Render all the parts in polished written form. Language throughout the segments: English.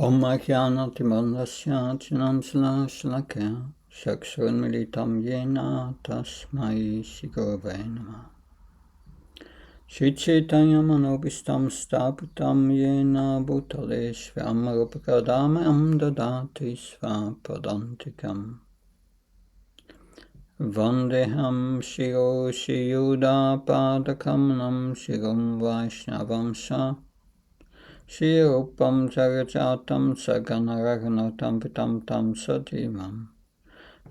Om Ajnanatimandasya Chinamsala Chakshurunmilitam Yena Tasmai Shigurave Namah. Shri Chaitanya Manobhistam Stapitam Yena Bhutale Svamarupakadamam Dadati Svapadantikam Vandeham Shiro Shiyuda Padakamanam Shirum Vaishnavamsa Shri Rupam Jagajatam Saganaraganatam Pitam Tam Sadivam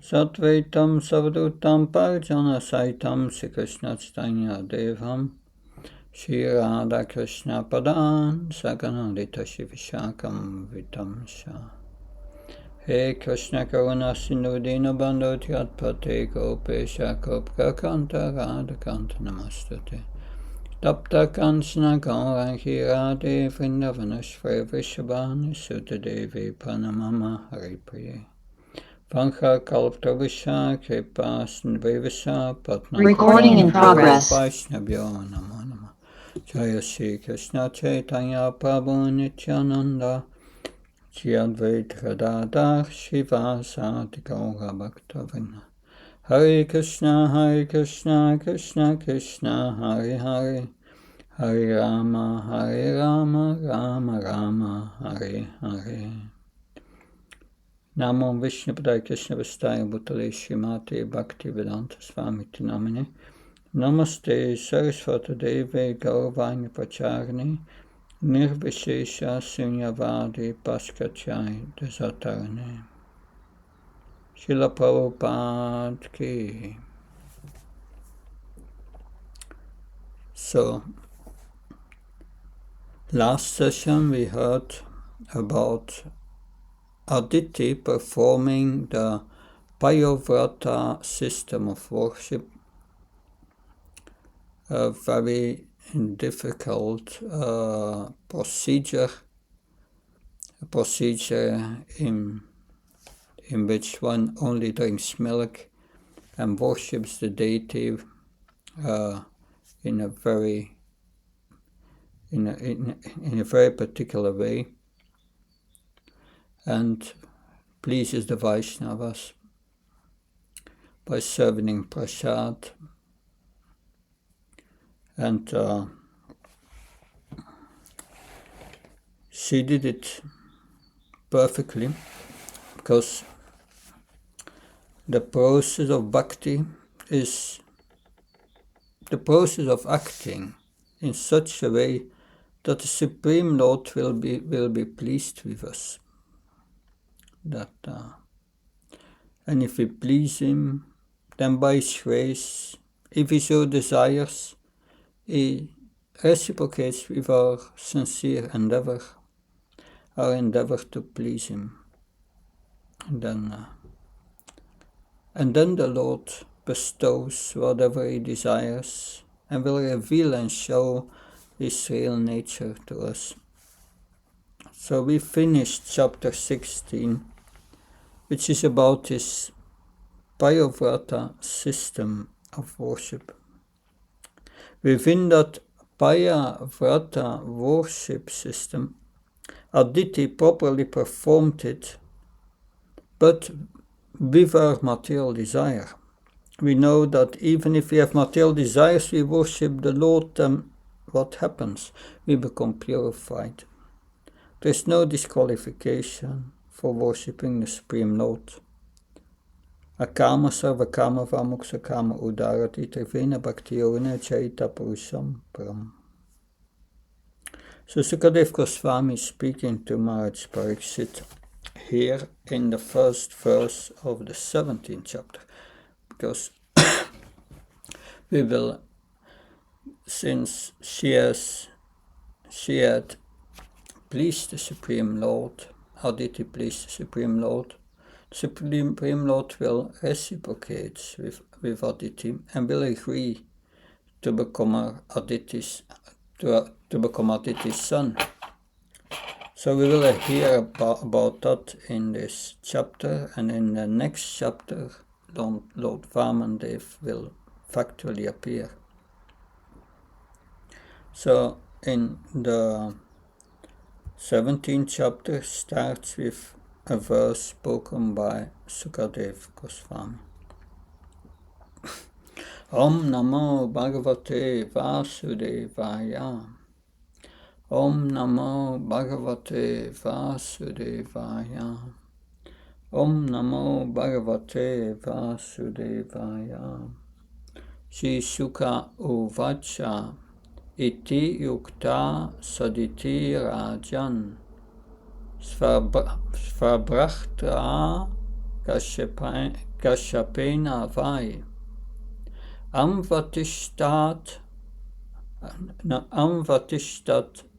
Satvaitam Savdutam Parjana Saitam Sri Krishna Chaitanya Devam Shri Radha Krishna Padan Saganadita Shivishakam Vitamsha He Krishna Karuna Sindhu Dinabandho Tyatpate Gopesha Koprakanta Radhakanta Namastate Tapta Kanchana Gauraki Radhe Vrindavanashvara Vrishabhani Sutta Devi Pranamama Haripriye Vankha Kalptavisha Kripa Sindhavisa Patnam Recording in progress. Vaishnavyo Namo Namo Jaya Shri Krishna Chaitanya Prabhu Nityananda Shri Advaita Gadadhar Shivasati Gaura Bhaktavrinda Hare Krishna Krishna Krishna Hare Hare Hare Rama, Rama Rama, Hare Hare. Namo Vishnupadaya Krishna Vastaya Bhutale Srimate Bhaktivedanta Swami Namine. Namaste Saraswati Deve Gauravani Pacharni Nirvishesha Sunyavadi Paskachai Desatarane. Srila Prabhupada Ki. So, last session we heard about Aditi performing the Payovrata system of worship, a very difficult procedure in which one only drinks milk and worships the deity in a very particular way, and pleases the Vaishnavas by serving prasad. And she did it perfectly, because the process of bhakti is the process of acting in such a way that the Supreme Lord will be pleased with us. And if we please Him, then by His grace, if He so desires, He reciprocates with our sincere endeavor, our endeavor to please Him. And then the Lord bestows whatever He desires and will reveal and show His real nature to us. So we finished chapter 16, which is about this Payovrata system of worship. Within that Payovrata worship system, Aditi properly performed it, but with our material desire. We know that even if we have material desires, we worship the Lord, then what happens? We become purified. There is no disqualification for worshipping the Supreme Lord. Akama sarva kama vamuksa kama udarati trivena bhaktiyona chaita purusham param. So Sukadev Goswami is speaking to Maharaj Pariksit here in the first verse of the 17th chapter, because we will, since she had pleased the Supreme Lord, Aditi pleased the Supreme Lord, the Supreme Lord will reciprocate with Aditi and will agree to become Aditi's son. So we will hear about that in this chapter, and in the next chapter Lord Vamandev will factually appear. So 17th chapter starts with a verse spoken by Sukadeva Goswami. Om Namo Bhagavate Vasudevaya. Om Namo Bhagavate Vasudevaya. Om Namo Bhagavate Vasudevaya. Shri Sukha Uvacha Iti Yukta Saditi Rajan Svabrachtra Kashapena Vai Amvatishtat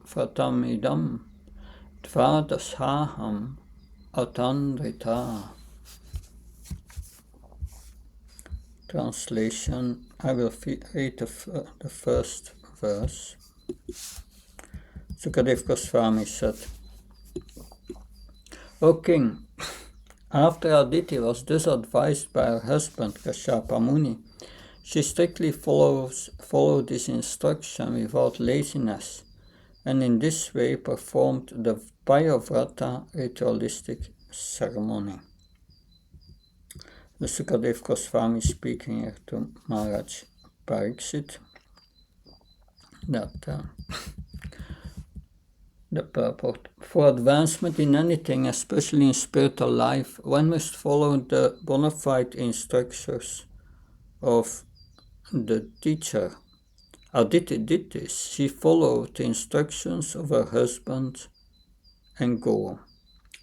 Vratamidam Dvadashaham Atandrita. Translation. I will read the first verse. Sukadeva Goswami said, O king, after Aditi was thus advised by her husband Kashyapa Muni, she strictly followed his instruction without laziness, and in this way performed the Payavrata ritualistic ceremony. The Sukadeva Goswami speaking here to Maharaj Pariksit that the purport. For advancement in anything, especially in spiritual life, one must follow the bona fide instructions of the teacher. Aditi did this. She followed the instructions of her husband and Guru.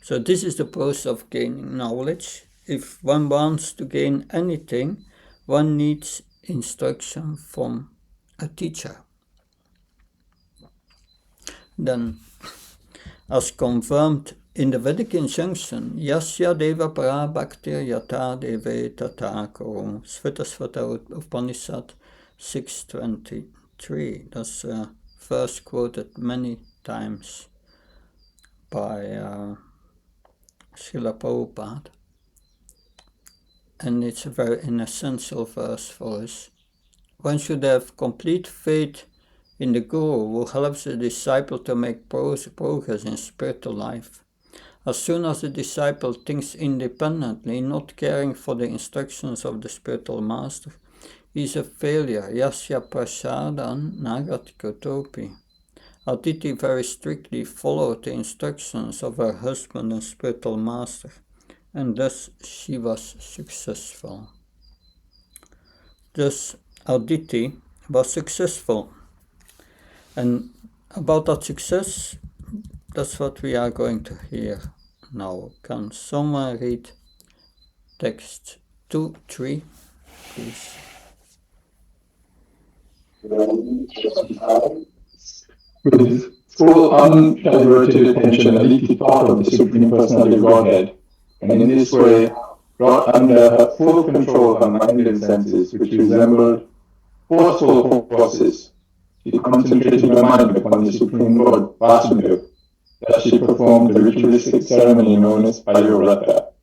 So this is the process of gaining knowledge. If one wants to gain anything, one needs instruction from a teacher. Then, as confirmed in the Vedic injunction, Yasya Deva Para Bhaktir Yata Deve Tata Kuru, Svetasvata Upanishad 6:23. That's first quoted many times by Srila Prabhupada. And it's an essential verse for us. One should have complete faith in the Guru who helps the disciple to make progress in spiritual life. As soon as the disciple thinks independently, not caring for the instructions of the spiritual master, he is a failure. Yasya prasadan nagatikotopi. Aditi very strictly followed the instructions of her husband and spiritual master, and thus she was successful. Thus Aditi was successful. And about that success, that's what we are going to hear now. Can someone read text 2-3, please? With full undiverted attention, Aditi thought of the Supreme Personality of Godhead, and in this way brought under her full control her mind and senses, which resembled forceful forces. She concentrated her mind upon the Supreme Lord Vasudeva. Thus she performed the ritualistic ceremony known as Payavrata.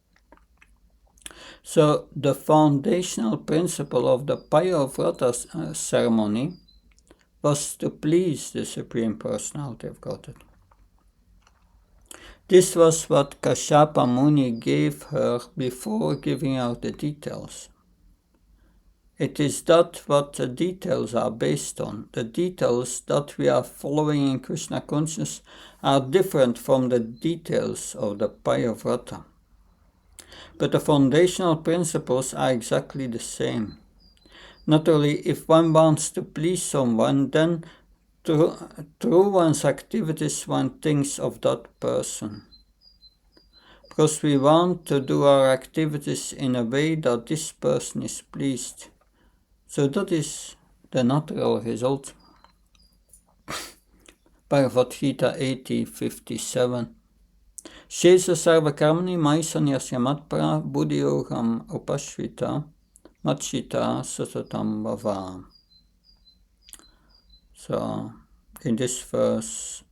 So the foundational principle of the Payavrata ceremony was to please the Supreme Personality of Godhead. This was what Kashyapa Muni gave her before giving out the details. It is that what the details are based on. The details that we are following in Krishna consciousness are different from the details of the Payavrata. But the foundational principles are exactly the same. Naturally, if one wants to please someone, then through one's activities one thinks of that person. Because we want to do our activities in a way that this person is pleased. So that is the natural result. Bhagavad Gita 80:57. Shesa sarva karmani maisanyasya matpara buddhiyogam upashvita machita satatam bhava. So, in this verse,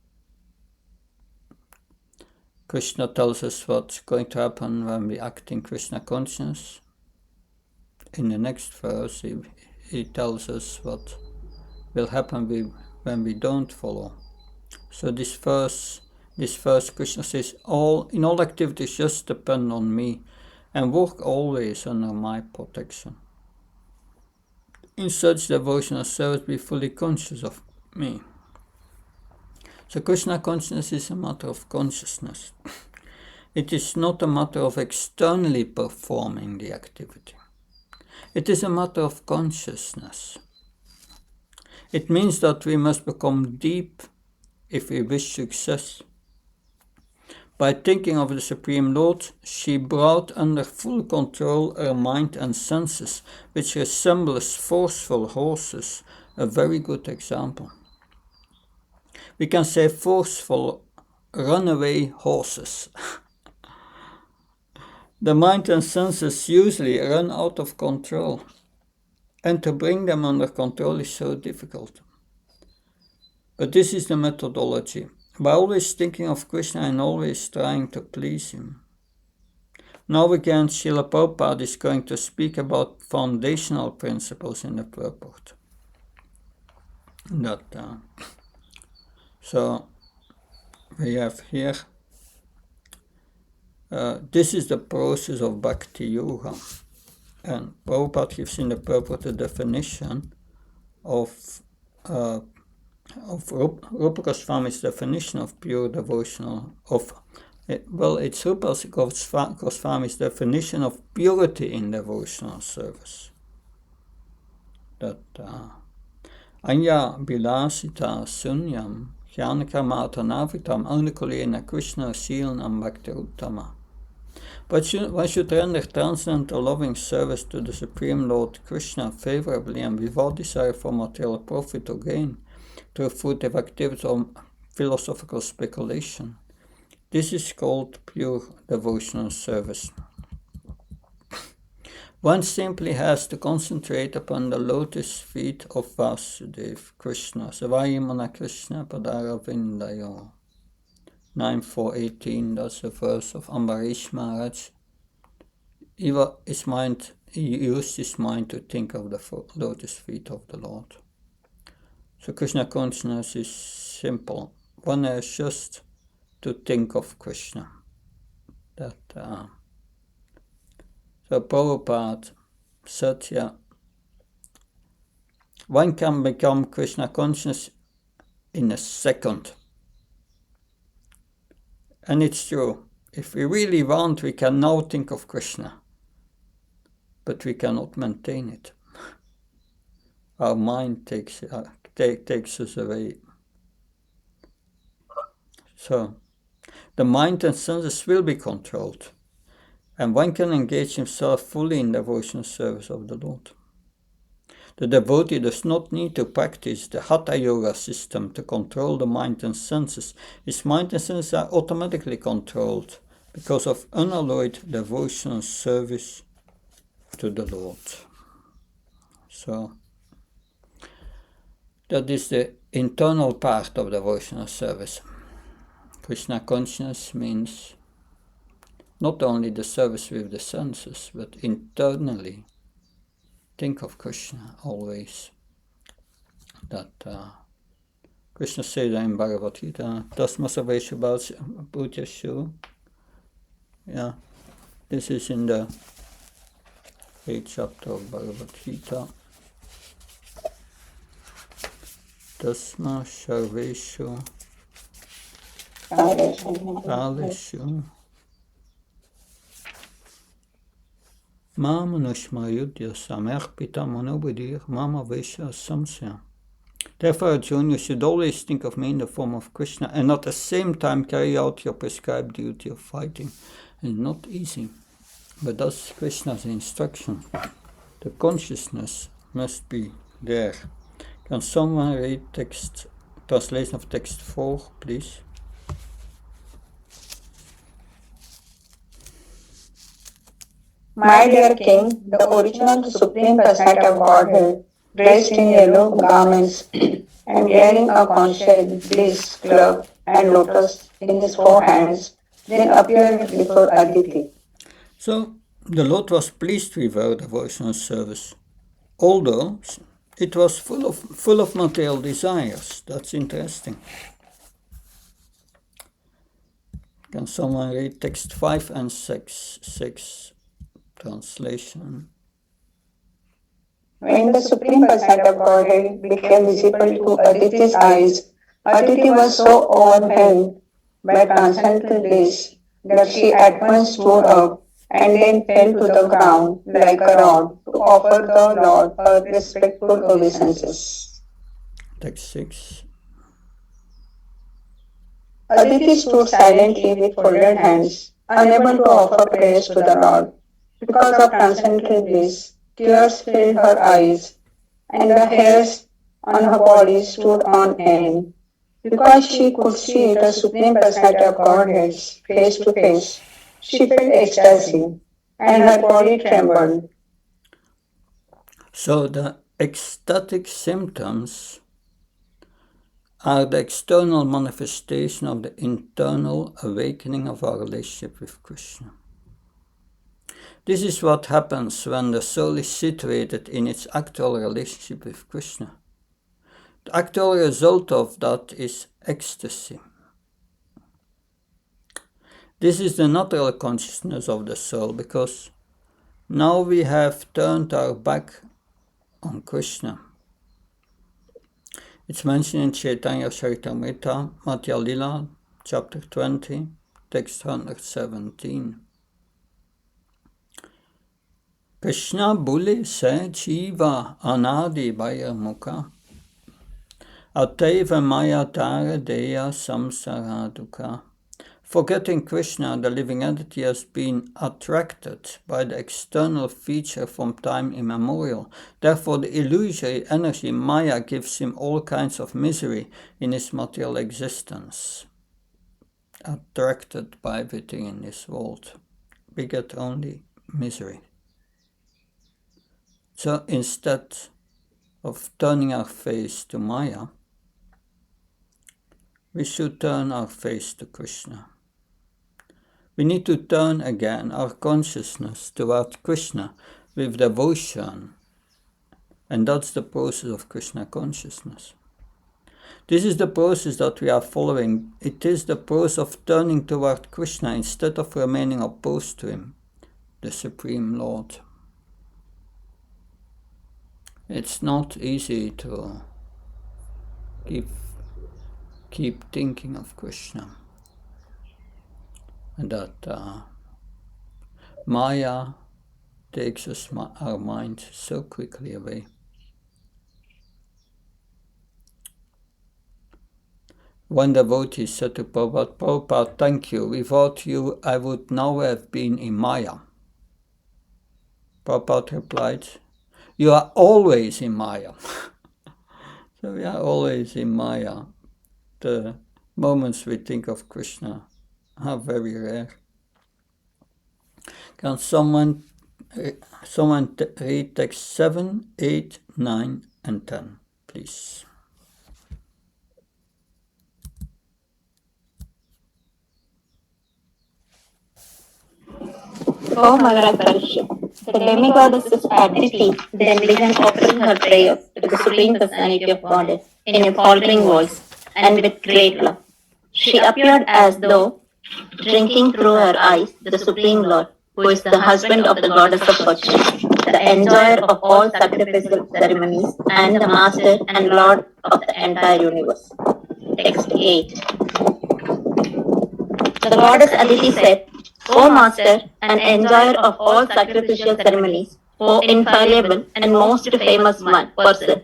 Krishna tells us what's going to happen when we act in Krishna consciousness. In the next verse, he tells us what will happen when we don't follow. So this verse this verse, Krishna says, in all activities just depend on me and work always under my protection. In such devotional service, be fully conscious of me. So Krishna consciousness is a matter of consciousness. It is not a matter of externally performing the activity. It is a matter of consciousness. It means that we must become deep if we wish success. By thinking of the Supreme Lord, she brought under full control her mind and senses, which resembles forceful horses, a very good example. We can say forceful runaway horses. The mind and senses usually run out of control, and to bring them under control is so difficult. But this is the methodology. By always thinking of Krishna and always trying to please him. Now again, Srila Prabhupada is going to speak about foundational principles in the purport. So we have here, this is the process of Bhakti Yoga. And Prabhupada gives in the purport a definition of Rupa Goswami's definition of pure devotional, it's Rupa Goswami's definition of purity in devotional service. That Anya Bilasita Sunyam Jnanakarmata Navitam Anukulena Krishna Silanam Bhakti Uttama. But one should render transcendental loving service to the Supreme Lord Krishna favorably and without desire for material profit or gain, through fruitive activity or philosophical speculation. This is called pure devotional service. One simply has to concentrate upon the lotus feet of Vasudeva Krishna, Savayamana Krishna Padara Vindayo. 9.4.18, that's a verse of Ambarish Maharaj. He used his mind to think of the lotus feet of the Lord. So Krishna consciousness is simple. One has just to think of Krishna. So Prabhupada said, one can become Krishna conscious in a second. And it's true. If we really want, we can now think of Krishna. But we cannot maintain it. Our mind takes us away. So, the mind and senses will be controlled. And one can engage himself fully in devotional service of the Lord. The devotee does not need to practice the Hatha Yoga system to control the mind and senses. His mind and senses are automatically controlled because of unalloyed devotional service to the Lord. So, that is the internal part of devotional service. Krishna consciousness means not only the service with the senses, but internally think of Krishna always. That Krishna says in Bhagavad Gita, Tasmasavesha Bhutyashu. Yeah, this is in the 8th chapter of Bhagavad Gita. Tasma Sarveshu Kaleshu Mamanushma Yudya Samerpita Manobudir Mama Vesha Samsya. Therefore, Arjuna, you should always think of me in the form of Krishna and at the same time carry out your prescribed duty of fighting. It's not easy, but that's Krishna's instruction. The consciousness must be there. Can someone read translation of text 4, please? My dear King, the original Supreme Personality of Godhead, dressed in yellow garments and wearing a conch shell, bliss, club, and lotus in his 4 hands, then appeared before Aditi. So, the Lord was pleased with her devotional service, although it was full of material desires. That's interesting. Can someone read text 5 and 6 translation? When the Supreme Personality of Godhead became visible to Aditi's eyes, Aditi was so overwhelmed by transcendental bliss that she at once stood up and then fell to the ground like a rod to offer the Lord her respectful obeisances. Text 6. Aditi stood silently with folded hands, unable to offer praise to the Lord. Because of transcendental bliss, tears filled her eyes, and the hairs on her body stood on end. Because she could see the Supreme Personality of Godhead face to face, she felt ecstasy, and her body trembled. So the ecstatic symptoms are the external manifestation of the internal awakening of our relationship with Krishna. This is what happens when the soul is situated in its actual relationship with Krishna. The actual result of that is ecstasy. This is the natural consciousness of the soul because now we have turned our back on Krishna. It's mentioned in Chaitanya Charitamrita, Madhya Lila, chapter 20, text 117. Krishna bule se jiva anadi bhayamukha ateva maya tara deya samsara dukkha. Forgetting Krishna, the living entity has been attracted by the external feature from time immemorial. Therefore, the illusory energy Maya gives him all kinds of misery in his material existence. Attracted by everything in this world, we get only misery. So instead of turning our face to Maya, we should turn our face to Krishna. We need to turn again our consciousness toward Krishna with devotion, and that's the process of Krishna consciousness. This is the process that we are following. It is the process of turning toward Krishna instead of remaining opposed to him, the Supreme Lord. It's not easy to keep thinking of Krishna, and that Maya takes our mind so quickly away. One devotee said to Prabhupada, "Prabhupada, thank you. Without you, I would now have been in Maya." Prabhupada replied, "You are always in Maya." So we are always in Maya. The moments we think of Krishna are very rare. Can someone read text 7, 8, 9, and 10, please? O Mother of Parishya, the demigoddess Aditi then began offering her prayers to the Supreme Personality of Godhead in a faltering voice and with great love. She appeared as though drinking through her eyes the Supreme Lord, who is the husband of the Goddess of Fortune, the enjoyer of all sacrificial ceremonies, and the Master and Lord of the entire universe. Text 8. The goddess Aditi said, O Master and enjoyer of all sacrificial ceremonies, O infallible and most famous person,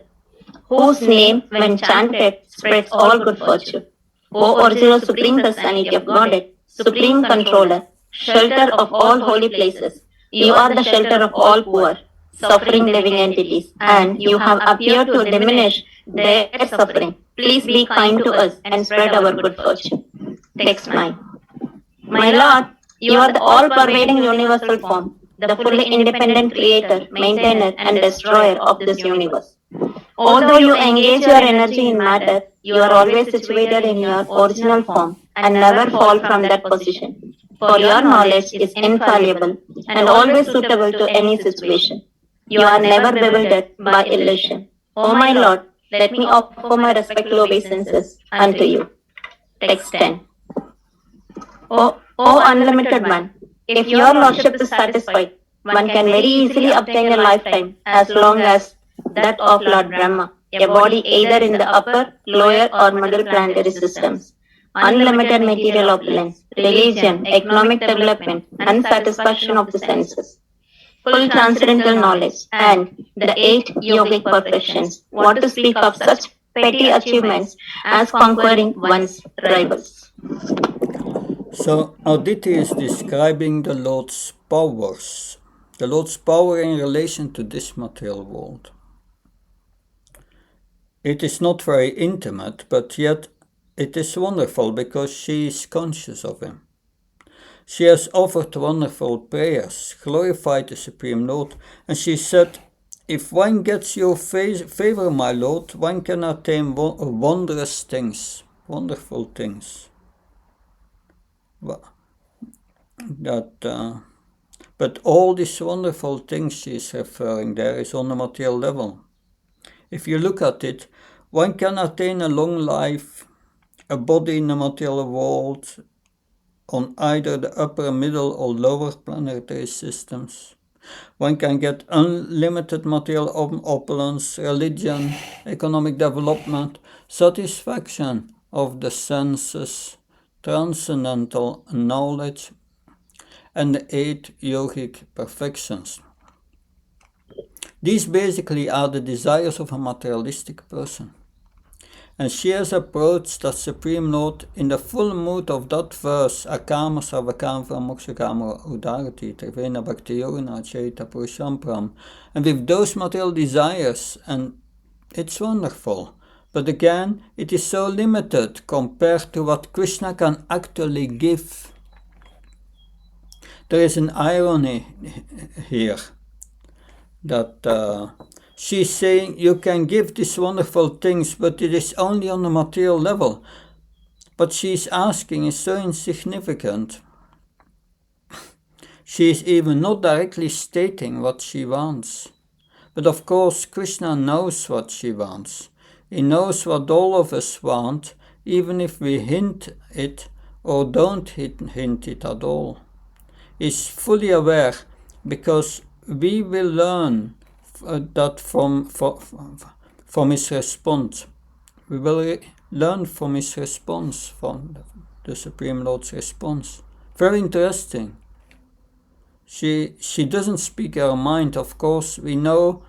whose name, when chanted, spreads all good fortune. O original Supreme Personality of Godhead, Supreme Controller, shelter of all holy places, you are the shelter of all poor, suffering living entities, and you have appeared to diminish their suffering. Please be kind to us and spread our good fortune. Text 9. My Lord, you are the all-pervading universal form, the fully independent creator, maintainer, and destroyer of this universe. Although you engage your energy in matter, you are always situated in your original form and never fall from that position. For your knowledge is infallible and always suitable to any situation. You are never bewildered by illusion. O my Lord, let me offer my respectful obeisances unto you. Text 10. O unlimited one, if your lordship is satisfied, one can very easily obtain a lifetime as long as that of Lord Brahma, a body either in the upper, lower or middle planetary systems. Unlimited material opulence, religion, economic development, and satisfaction of the senses, full transcendental knowledge, and the 8 yogic perfections. What to speak of such petty achievements as conquering one's rivals? So Aditi is describing the Lord's powers, the Lord's power in relation to this material world. It is not very intimate, but yet it is wonderful because she is conscious of him. She has offered wonderful prayers, glorified the Supreme Lord, and she said, "If one gets your favor, my Lord, one can attain wondrous things, wonderful things." But all these wonderful things she is referring there is on the material level. If you look at it, one can attain a long life, a body in the material world, on either the upper, middle or lower planetary systems. One can get unlimited material opulence, religion, economic development, satisfaction of the senses, transcendental knowledge, and the 8 yogic perfections. These basically are the desires of a materialistic person. And she has approached that Supreme Lord in the full mood of that verse, Akama Sarvakama Mokshakama Udarati Trivena Bhakti Yogana Chaita Purushampram, and with those material desires, and it's wonderful. But again, it is so limited compared to what Krishna can actually give. There is an irony here that she's saying you can give these wonderful things, but it is only on the material level. But she's asking is so insignificant. She is even not directly stating what she wants. But of course, Krishna knows what she wants. He knows what all of us want, even if we hint it or don't hint it at all. He's fully aware because we will learn that from his response. We will learn from his response, from the Supreme Lord's response. Very interesting. She doesn't speak her mind, of course. We know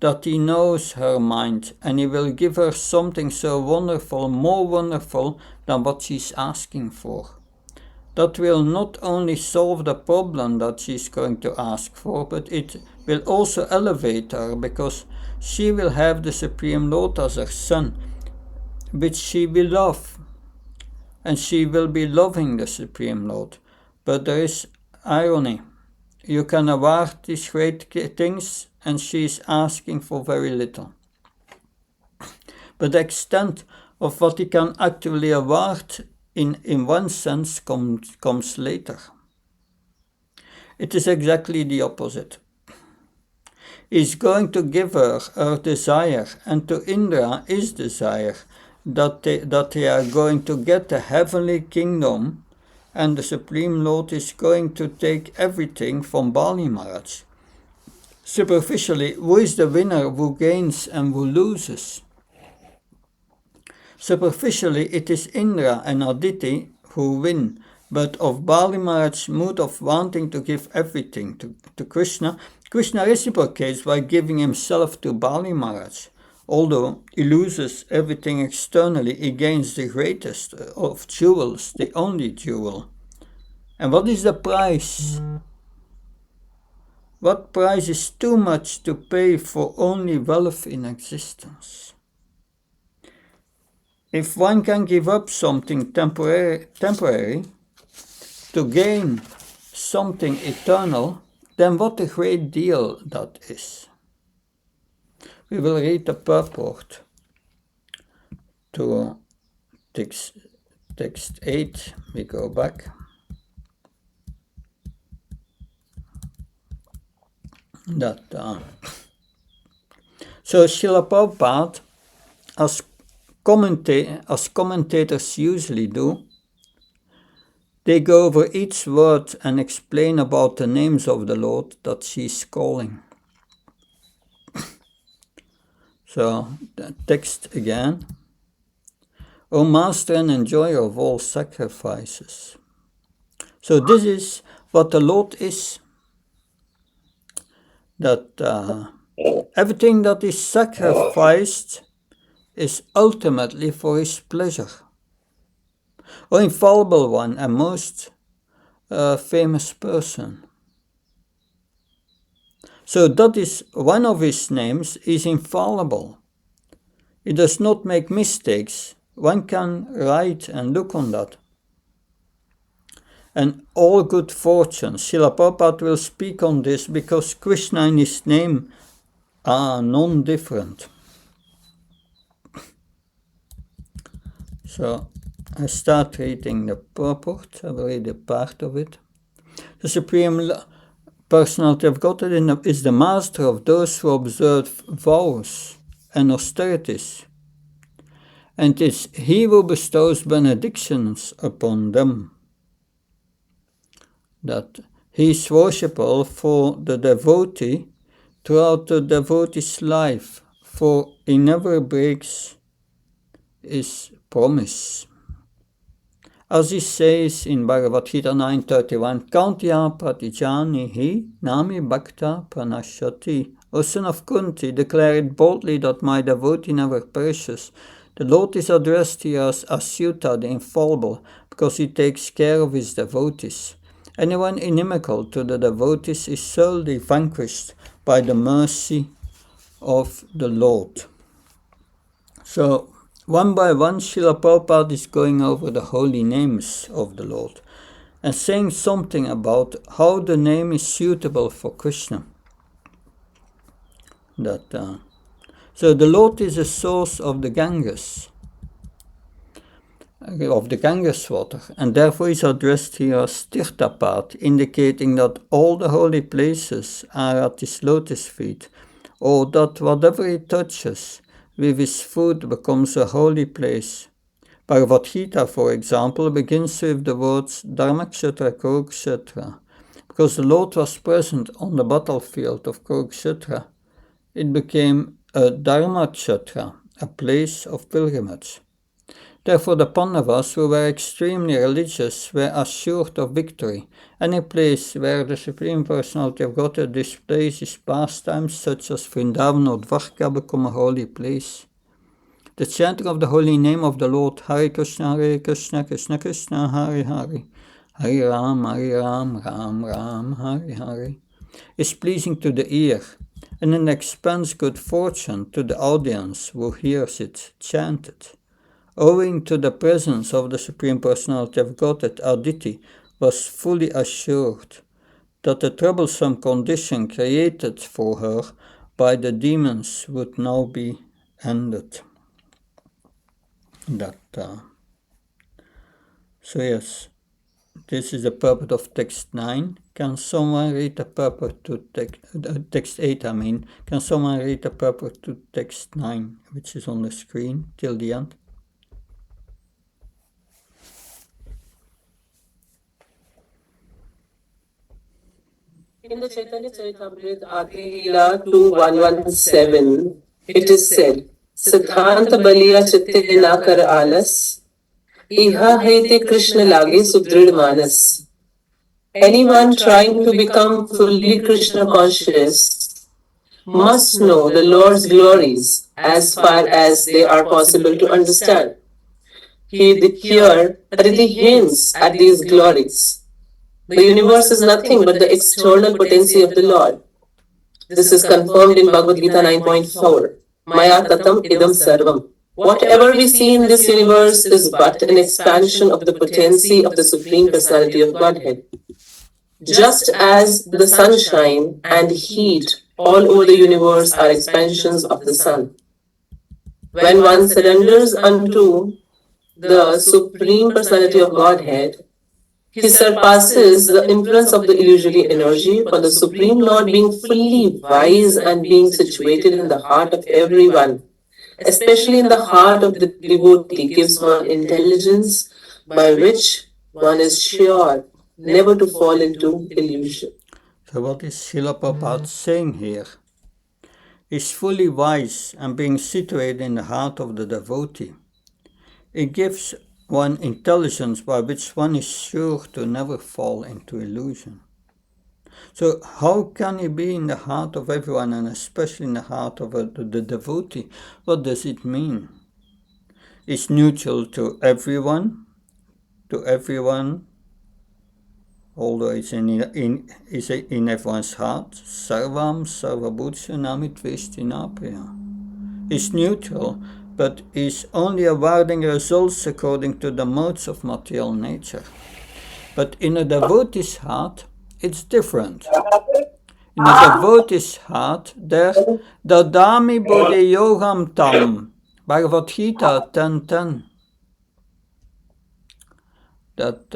that he knows her mind and he will give her something so wonderful, more wonderful than what she's asking for. That will not only solve the problem that she's going to ask for, but it will also elevate her, because she will have the Supreme Lord as her son, which she will love. And she will be loving the Supreme Lord. But there is irony. You can award these great things, and she is asking for very little. But the extent of what he can actually award in one sense comes later. It is exactly the opposite. He is going to give her desire, and to Indra his desire, that they are going to get the heavenly kingdom, and the Supreme Lord is going to take everything from Bali Maharaj. Superficially, who is the winner, who gains and who loses? Superficially, it is Indra and Aditi who win, but of Bali Maharaj's mood of wanting to give everything to Krishna, Krishna reciprocates by giving himself to Bali Maharaj. Although he loses everything externally, he gains the greatest of jewels, the only jewel. And what is the price? What price is too much to pay for only wealth in existence? If one can give up something temporary to gain something eternal, then what a great deal that is. We will read the purport to text 8. We go back. So Srila Prabhupada, as commentators usually do, They go over each word and explain about the names of the Lord that she's calling. So, the text again. O Master and enjoyer of all sacrifices. So this is what the Lord is. That everything that is sacrificed is ultimately for His pleasure. O infallible one and most famous person. So that is one of His names is infallible. He does not make mistakes. One can write and look on that. And all good fortune. Srila Prabhupada will speak on this because Krishna and His name are non-different. So I start reading the purport. I will read a part of it. The Supreme Personality of Godhead is the master of those who observe vows and austerities, and it's He who bestows benedictions upon them. That He is worshipable for the devotee throughout the devotee's life, for He never breaks His promise. As He says in Bhagavad Gita 9.31, Kantya pratijani hi nami bhakta pranashati. O son of Kunti, declare it boldly that my devotee never perishes. The Lord is addressed here as Asyuta, the infallible, because He takes care of His devotees. Anyone inimical to the devotees is solely vanquished by the mercy of the Lord. So, one by one, Srila Prabhupada is going over the holy names of the Lord and saying something about how the name is suitable for Krishna. So the Lord is the source of the Ganges water, and therefore is addressed here as Tirthapat, indicating that all the holy places are at His lotus feet, or that whatever He touches with His foot becomes a holy place. Bhagavad Gita, for example, begins with the words Dharmakshetra Kurukshetra. Because the Lord was present on the battlefield of Kurukshetra, it became a Dharmakshetra, a place of pilgrimage. Therefore the Pandavas, who were extremely religious, were assured of victory. Any place where the Supreme Personality of Godhead displays His pastimes, such as Vrindavan or Dwarka, become a holy place. The chanting of the holy name of the Lord, Hare Krishna, Krishna Krishna, Hare Hare, Hare Ram, Ram Ram, Hare Hare, is pleasing to the ear, and it expands good fortune to the audience who hears it chanted. Owing to the presence of the Supreme Personality of Godhead, Aditi was fully assured that the troublesome condition created for her by the demons would now be ended. So yes, this is the purport of text 9. Can someone read the purport to text 8? Can someone read the purport to text 9, which is on the screen till the end? In the Chaitanya Charitamrita Adi Leela 2117, it is said, Siddhanta Baliya Chitte Nakar Alas, Iha Haite Krishna Lage Sudrid Manas. Anyone trying to become fully Krishna conscious must know the Lord's glories as far as they are possible to understand. Here, Aditi hints at these glories. The universe is nothing but the external potency of the Lord. This is confirmed in Bhagavad Gita 9.4. Maya tatam idam sarvam. Whatever we see in this universe is but an expansion of the potency of the Supreme Personality of Godhead. Just as the sunshine and heat all over the universe are expansions of the sun. When one surrenders unto the Supreme Personality of Godhead, he surpasses the influence of the illusory energy, for the Supreme Lord, being fully wise and being situated in the heart of everyone, especially in the heart of the devotee, gives one intelligence by which one is sure never to fall into illusion. So what is Srila Prabhupada saying here? Is fully wise and being situated in the heart of the devotee. It gives one intelligence by which one is sure to never fall into illusion. So how can he be in the heart of everyone, and especially in the heart of the devotee? What does it mean? It's neutral to everyone, although it's in everyone's heart. Sarvam sarvabhutsya namitvestinapaya. Is neutral, but is only awarding results according to the modes of material nature. But in a devotee's heart, it's different. In a devotee's heart, there, dadami bodhi yogam tam, Bhagavad Gita 10:10, that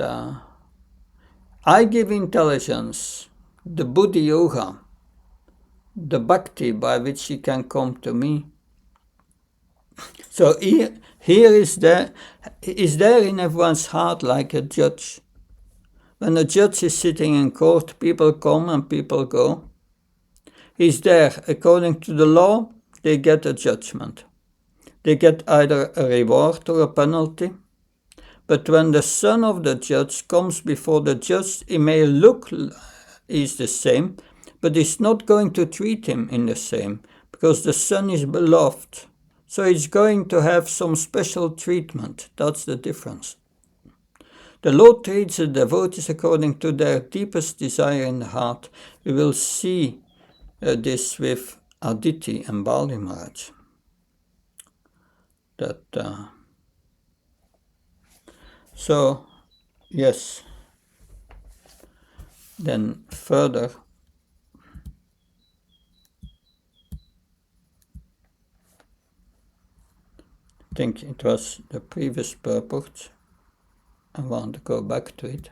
I give intelligence, the buddhi yoga, the bhakti by which he can come to me. So here is there in everyone's heart like a judge. When a judge is sitting in court, people come and people go. He's there. According to the law, they get a judgment. They get either a reward or a penalty. But when the son of the judge comes before the judge, he may look he's the same, but he's not going to treat him in the same, because the son is beloved. So he's going to have some special treatment. That's the difference. The Lord treats the devotees according to their deepest desire in the heart. We will see this with Aditi and Bali Maharaj. So, yes. Then further, I think it was the previous purport. I want to go back to it.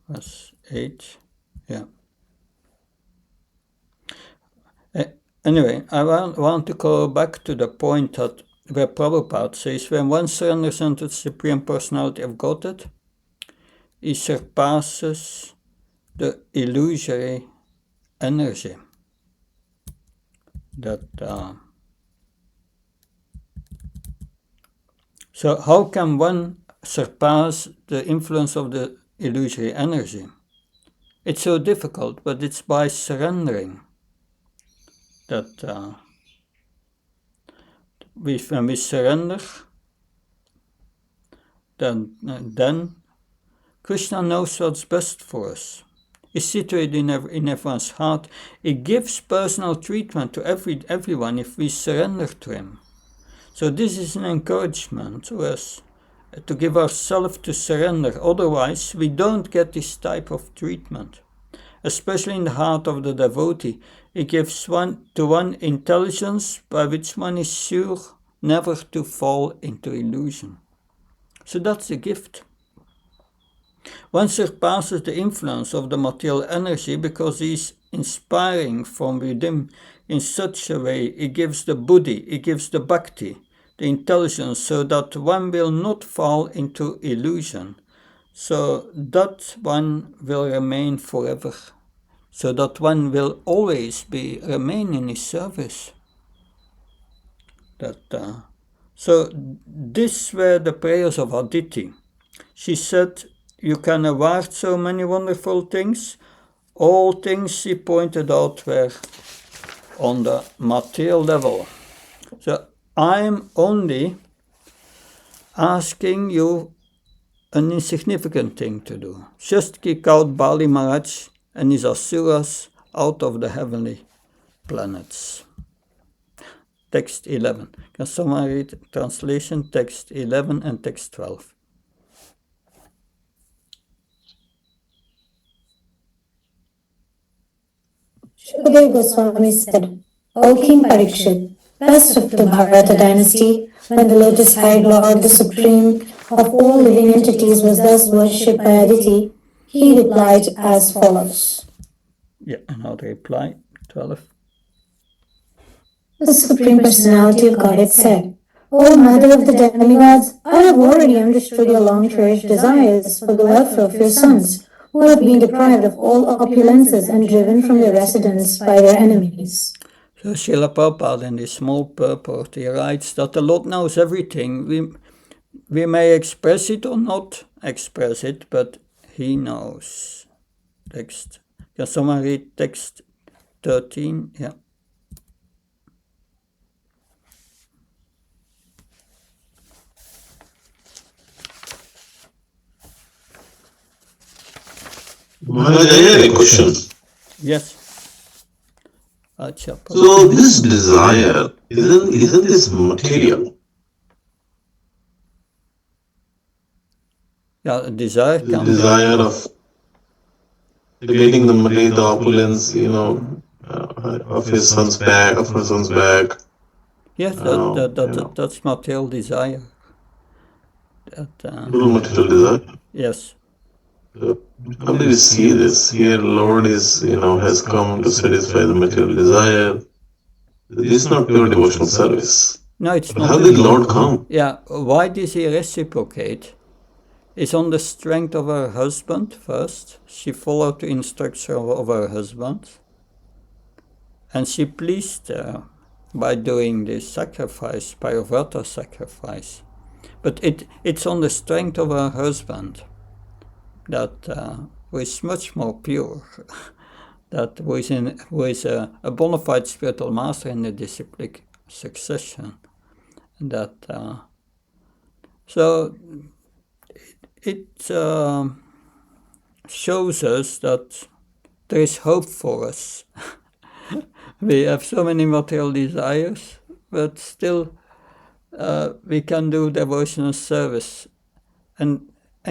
Verse 8, yeah. Anyway, I want to go back to the point that where Prabhupada says, when one surrenders unto the Supreme Personality of Godhead, he surpasses the illusory energy. So how can one surpass the influence of the illusory energy? It's so difficult, but it's by surrendering that when we surrender, then Krishna knows what's best for us. He's situated in everyone's heart. He gives personal treatment to everyone if we surrender to him. So this is an encouragement to us to give ourselves to surrender. Otherwise, we don't get this type of treatment. Especially in the heart of the devotee, it gives one intelligence by which one is sure never to fall into illusion. So that's the gift. One surpasses the influence of the material energy because he is inspiring from within in such a way. He gives the buddhi, he gives the bhakti, the intelligence, so that one will not fall into illusion. So that one will remain forever. So that one will always remain in his service. So these were the prayers of Aditi. She said, you can award so many wonderful things. All things she pointed out were on the material level. So I'm only asking you an insignificant thing to do. Just kick out Bali Maharaj and his asuras out of the heavenly planets. Text 11. Can someone read translation text 11 and text 12? Shukadeva Goswami said, O King Parikshit, first of the Bharata dynasty, when the lotus-eyed Lord, the supreme of all living entities, was thus worshipped by Aditi, he replied as follows. Yeah, another reply, 12. The Supreme Personality of Godhead said, O Mother of the demigods, I have already understood your long-cherished desires for the welfare of your sons, who have been deprived of all opulences and driven from their residence by their enemies. So Srila Prabhupada in this small purport, he writes that the Lord knows everything. We may express it or not express it, but He knows. Text. Can someone read text 13? Yeah. Maharaj, I had a question. Yes. Acha. So this desire, isn't this material? Yeah, a desire The can desire of getting the material, the opulence, of his son's back, of her son's back. Yes, that's material desire. Full material desire. Yes. How do we see this? Here, Lord has come to satisfy the material desire. This is not pure devotional service. No, it's But not. how did Lord come? Yeah, why does He reciprocate? It's on the strength of her husband first. She followed the instruction of her husband. And she pleased her by doing this sacrifice, Parivrata sacrifice. But it's on the strength of her husband that who is much more pure, that who is a bona fide spiritual master in the disciplic succession. That so it shows us that there is hope for us. We have so many material desires, but still we can do devotional service. And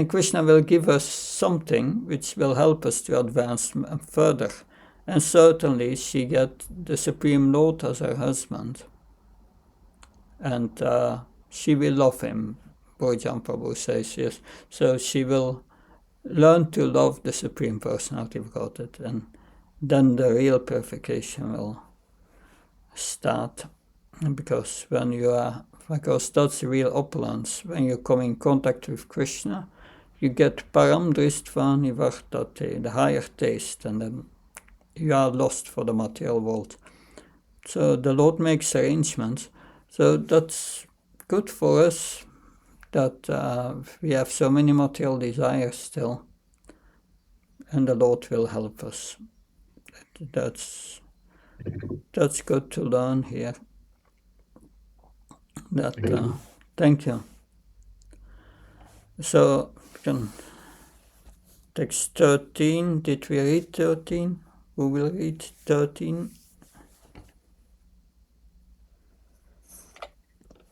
Krishna will give us something which will help us to advance further. And certainly she get the Supreme Lord as her husband. And she will love him, Bhojam Prabhu says, yes. So she will learn to love the Supreme Personality of Godhead, and then the real purification will start. Because because that's the real opulence. When you come in contact with Krishna, you get param dristva nivartate, the higher taste, and then you are lost for the material world. So the Lord makes arrangements. So that's good for us, that we have so many material desires still, and the Lord will help us. That's good to learn here. Thank you. So, text 13, did we read 13? Who will read 13?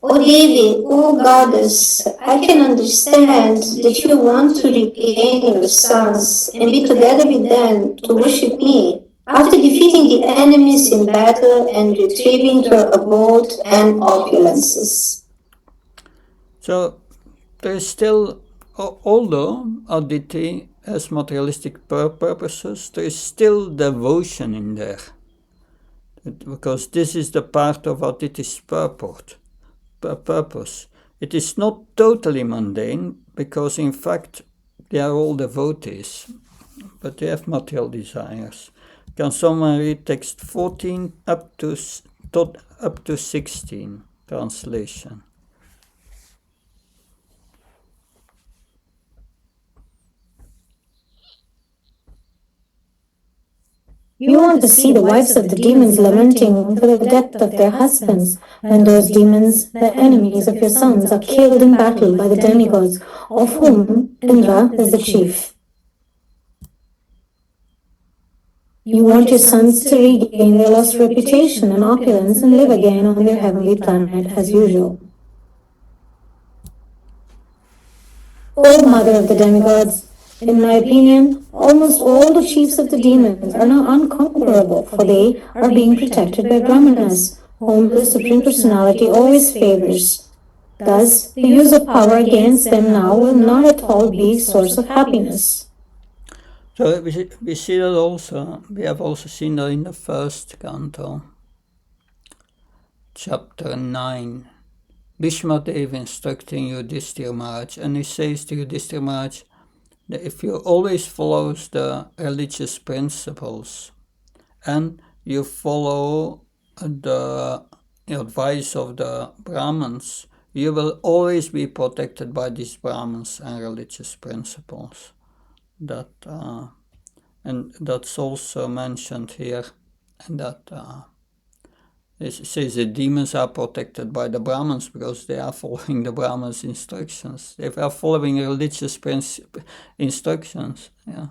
O Devi, O Goddess, I can understand that you want to regain your sons and be together with them to worship me after defeating the enemies in battle and retrieving your abode and opulences. So there is still, although Aditi has materialistic purposes, there is still devotion in there. Because this is the part of Aditi's purpose. It is not totally mundane, because in fact they are all devotees, but they have material desires. Can someone read text 14 up to 16, translation? You want to see the wives of the demons lamenting for the death of their husbands, when those demons, the enemies of your sons, are killed in battle by the demigods, of whom Indra is the chief. You want your sons to regain their lost reputation and opulence and live again on their heavenly planet as usual. O Mother of the demigods, in my opinion, almost all the chiefs of the demons are now unconquerable, for they are being protected by Brahmanas, whom the Supreme Personality always favors. Thus, the use of power against them now will not at all be a source of happiness. So we see that also. We have also seen that in the first canto. chapter 9. Bhishma Dev instructing Yudhishthira Maharaj, and he says to Yudhishthira Maharaj that if you always follow the religious principles and you follow the advice of the Brahmins, you will always be protected by these Brahmins and religious principles. And that's also mentioned here, and that it says the demons are protected by the Brahmins because they are following the Brahmins' instructions. They are following religious instructions. Yeah.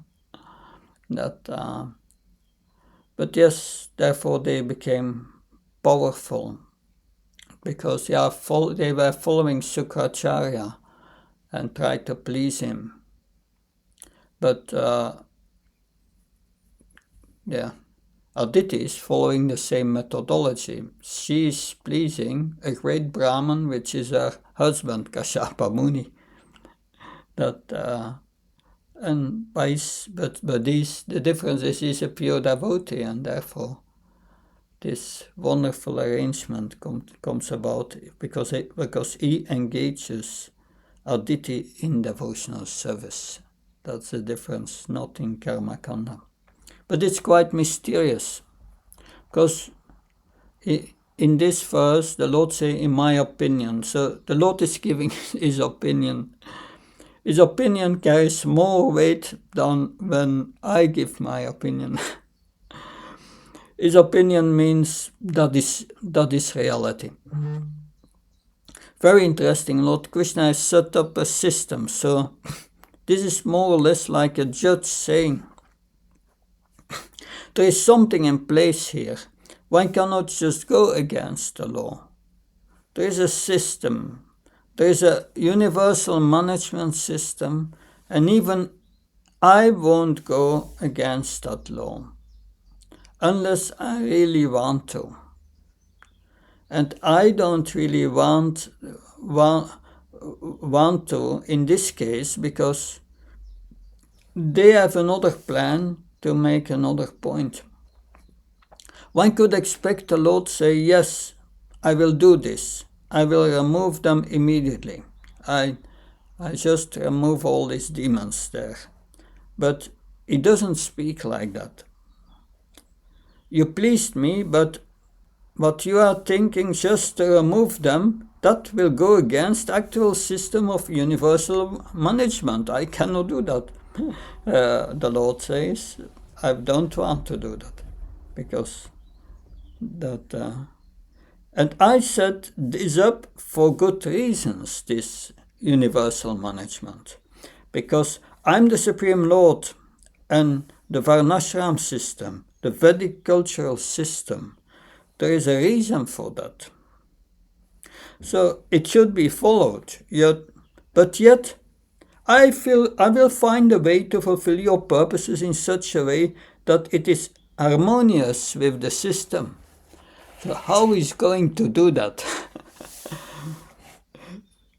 But yes, therefore they became powerful because they were following Sukracharya and tried to please him. But Aditi is following the same methodology. She is pleasing a great Brahman, which is her husband, Kashyapa Muni. The difference is he's a pure devotee, and therefore this wonderful arrangement comes about because he engages Aditi in devotional service. That's the difference, not in Karma Kanda. But it's quite mysterious, because in this verse, the Lord says, in my opinion. So the Lord is giving his opinion. His opinion carries more weight than when I give my opinion. His opinion means that is reality. Very interesting. Lord Krishna has set up a system. So this is more or less like a judge saying, there is something in place here. One cannot just go against the law. There is a system. There is a universal management system, and even I won't go against that law unless I really want to. And I don't really want to in this case because they have another plan to make another point. One could expect the Lord to say, yes, I will do this. I will remove them immediately. I just remove all these demons there. But he doesn't speak like that. You pleased me, but what you are thinking just to remove them, that will go against the actual system of universal management. I cannot do that. The Lord says, I don't want to do that, because that... and I set this up for good reasons, this universal management, because I'm the Supreme Lord, and the Varnashram system, the Vedic cultural system, there is a reason for that. So it should be followed, but yet I will find a way to fulfill your purposes in such a way that it is harmonious with the system. So how is going to do that?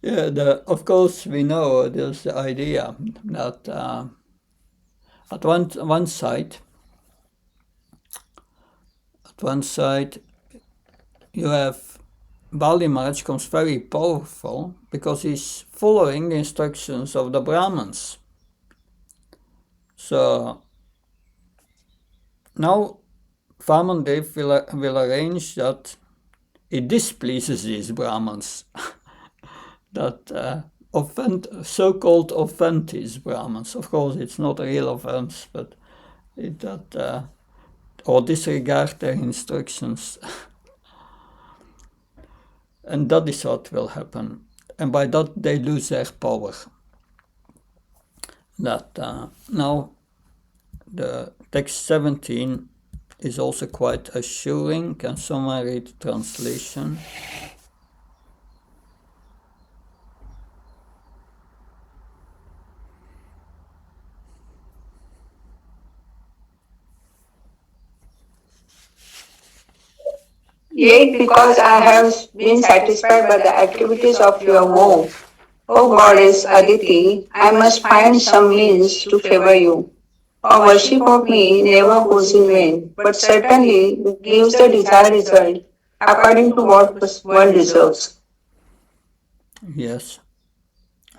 Of course we know there's the idea that at one side you have Bali Maharaj comes very powerful because he's following the instructions of the Brahmins. So now Vamandev will arrange that he displeases these Brahmins, that so-called offend these Brahmins. Of course, it's not a real offense, but or disregard their instructions. And that is what will happen. And by that they lose their power. Now the text 17 is also quite assuring. Can someone read the translation? Yet because I have been satisfied by the activities of your woe, O goddess Aditi, I must find some means to favor you. For worship of me never goes in vain, but certainly gives the desired result. according to what this world deserves. Yes.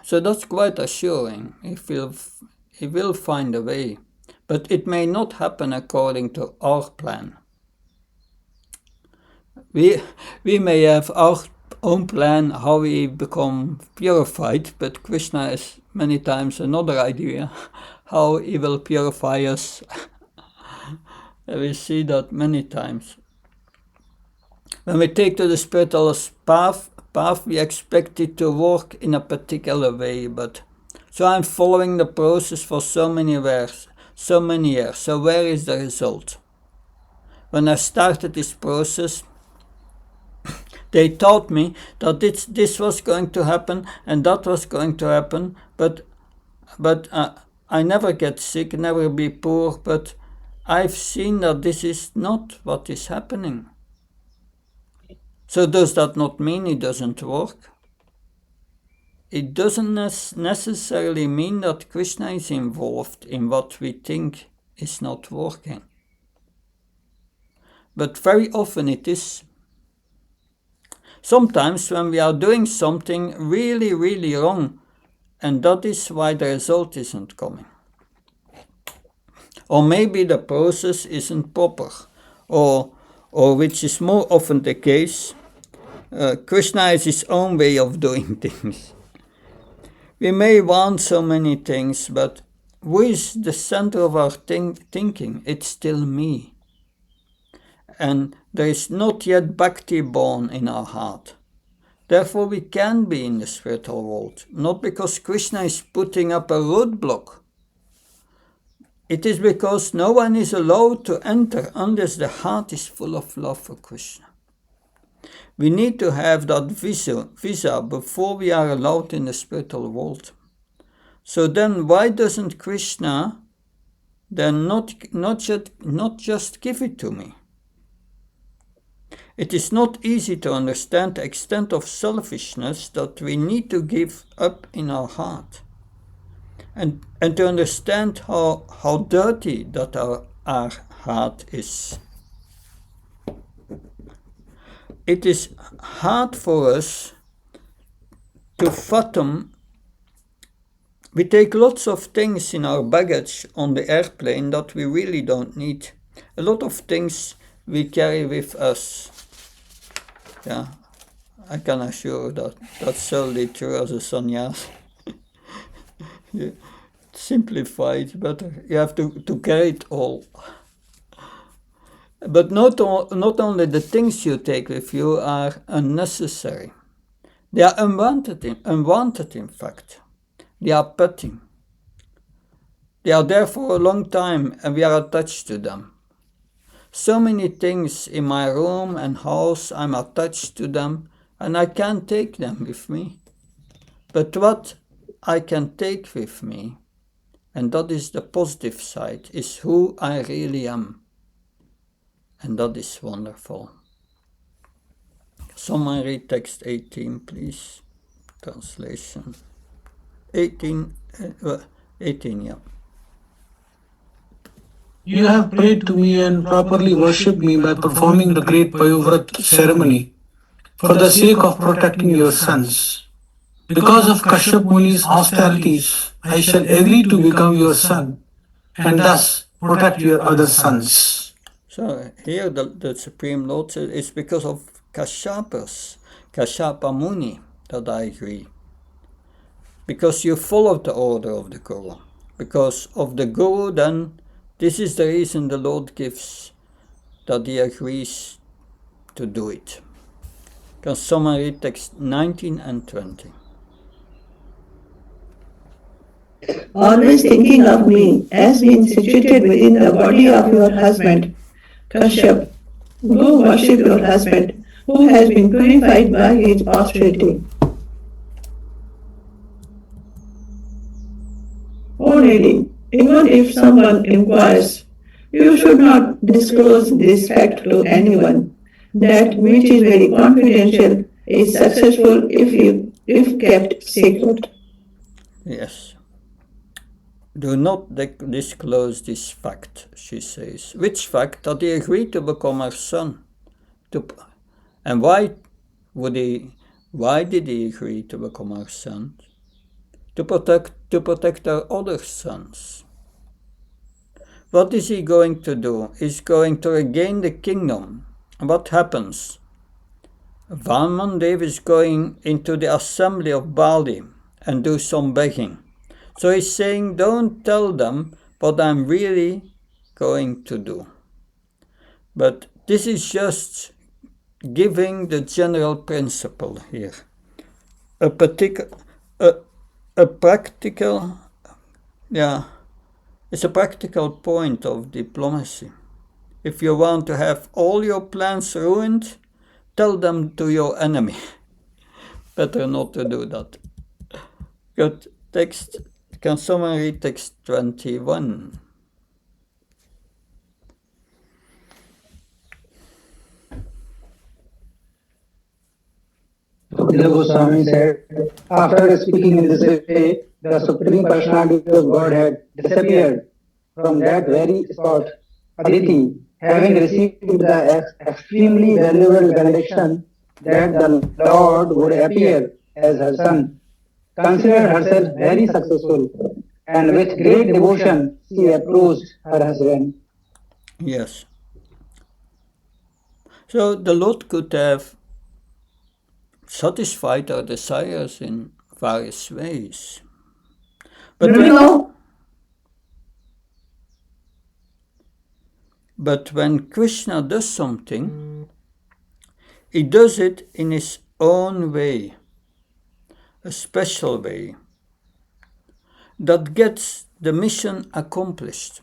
So that's quite assuring. He will find a way, but it may not happen according to our plan. We may have our own plan how we become purified, but Krishna has many times another idea how he will purify us. We see that many times. When we take to the spiritual path, we expect it to work in a particular way, but so I'm following the process for so many years. So where is the result? When I started this process, they taught me that this was going to happen and that was going to happen, but I never get sick, never be poor, but I've seen that this is not what is happening. So does that not mean it doesn't work? It doesn't necessarily mean that Krishna is involved in what we think is not working. But very often it is. Sometimes when we are doing something really, really wrong, and that is why the result isn't coming. Or maybe the process isn't proper, or which is more often the case, Krishna has his own way of doing things. We may want so many things, but who is the center of our thinking? It's still me. And there is not yet bhakti born in our heart. Therefore we can be in the spiritual world, not because Krishna is putting up a roadblock. It is because no one is allowed to enter unless the heart is full of love for Krishna. We need to have that visa before we are allowed in the spiritual world. So then why doesn't Krishna then not just give it to me? It is not easy to understand the extent of selfishness that we need to give up in our heart. And to understand how dirty that our heart is. It is hard for us to fathom. We take lots of things in our baggage on the airplane that we really don't need. A lot of things we carry with us. Yeah, I can assure that that's certainly true as a sannyas. You simplify it better. You have to carry it all. But not only the things you take with you are unnecessary. They are unwanted in fact. They are petty. They are there for a long time and we are attached to them. So many things in my room and house, I'm attached to them and I can't take them with me. But what I can take with me, and that is the positive side, is who I really am. And that is wonderful. Someone read text 18, please. Translation. 18, yeah. You have prayed to me and properly worshipped me by performing the great Payovrat ceremony for the sake of protecting your sons. Because of Kashyap Muni's austerities, I shall agree to become your son and thus protect your other sons. So here the Supreme Lord says it's because of Kashyapa Muni that I agree. Because you followed the order of the Guru. Because of the Guru, then this is the reason the Lord gives that he agrees to do it. Can someone read text 19 and 20? Always thinking of me as being situated within the body of your husband, Kashyap. Go worship your husband, who has been purified by his austerity. O lady, even if someone inquires, you should not disclose this fact to anyone. That which is very confidential is successful if kept secret. Yes. Do not disclose this fact, she says. Which fact? That he agreed to become her son. And why did he agree to become our son? To protect our other sons. What is he going to do? He's going to regain the kingdom. And what happens? Valmandev is going into the assembly of Bali and do some begging. So he's saying, don't tell them what I'm really going to do. But this is just giving the general principle here. A practical point of diplomacy. If you want to have all your plans ruined, tell them to your enemy. Better not to do that. Good. Text. Can someone read text 21? Sukadeva Goswami said, after speaking in this way, the Supreme Personality of Godhead disappeared from that very spot. Aditi, having received the extremely valuable benediction that the Lord would appear as her son, considered herself very successful, and with great devotion she approached her husband. Yes. So the Lord could have satisfied our desires in various ways. But when Krishna does something, he does it in his own way, a special way, that gets the mission accomplished.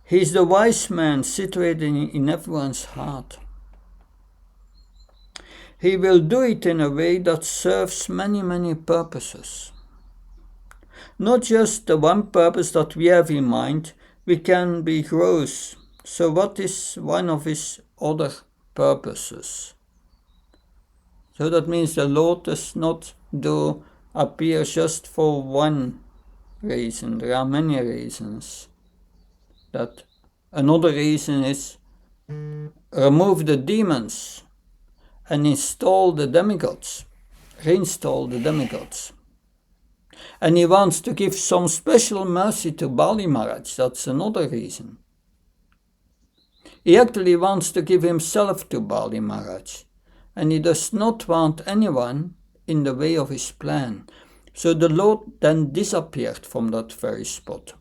He's the wise man situated in everyone's heart. He will do it in a way that serves many, many purposes. Not just the one purpose that we have in mind, we can be gross. So what is one of his other purposes? So that means the Lord does not appear just for one reason. There are many reasons. That another reason is remove the demons and install the demigods, reinstall the demigods. And he wants to give some special mercy to Bali Maharaj, that's another reason. He actually wants to give himself to Bali Maharaj, and he does not want anyone in the way of his plan. So the Lord then disappeared from that very spot.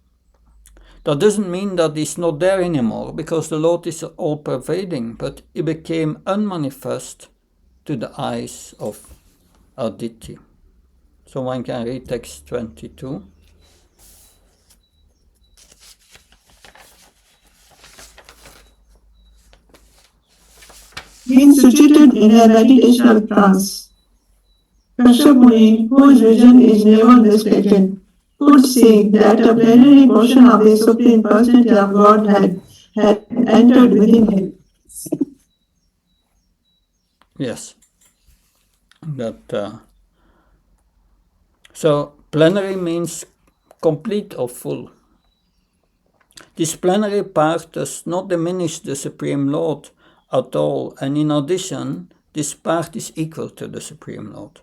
That doesn't mean that he's not there anymore, because the Lord is all-pervading, but he became unmanifest to the eyes of Aditi. So one can read text 22. Being situated in a meditational trance, Kashyap Muni, whose vision is never mistaken, could see that a plenary portion of the Supreme Personality of Godhead had entered within him. Yes. So plenary means complete or full. This plenary part does not diminish the Supreme Lord at all, and in addition, this part is equal to the Supreme Lord.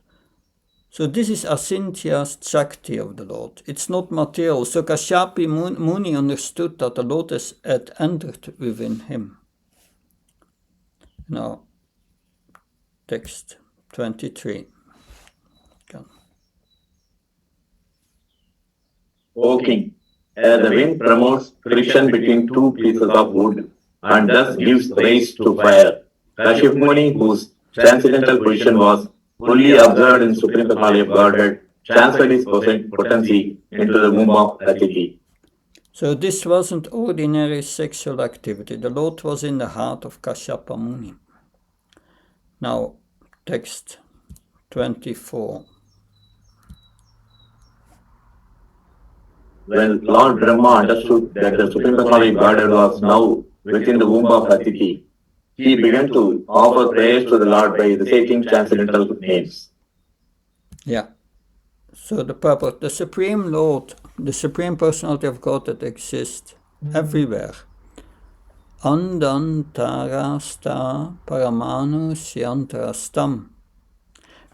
So this is Asintya's Shakti of the Lord. It's not material. So Kashyapi Muni understood that the Lord had entered within him. Now, text 23. O king, the wind promotes friction between two pieces of wood and thus gives rise to fire. Kashyap Muni, whose transcendental position was fully observed in Supreme Personality of Godhead, transferred his potency into the womb of Aditi. So this wasn't ordinary sexual activity. The Lord was in the heart of Kashyapa Muni. Now, text 24. When Lord Brahma understood that the Supreme Personality of Godhead was now within the womb of Aditi, he began to offer prayers to the Lord by reciting transcendental names. Yeah. So the Supreme Lord, the Supreme Personality of God that exists everywhere, andantarasta paramanushyantrastam.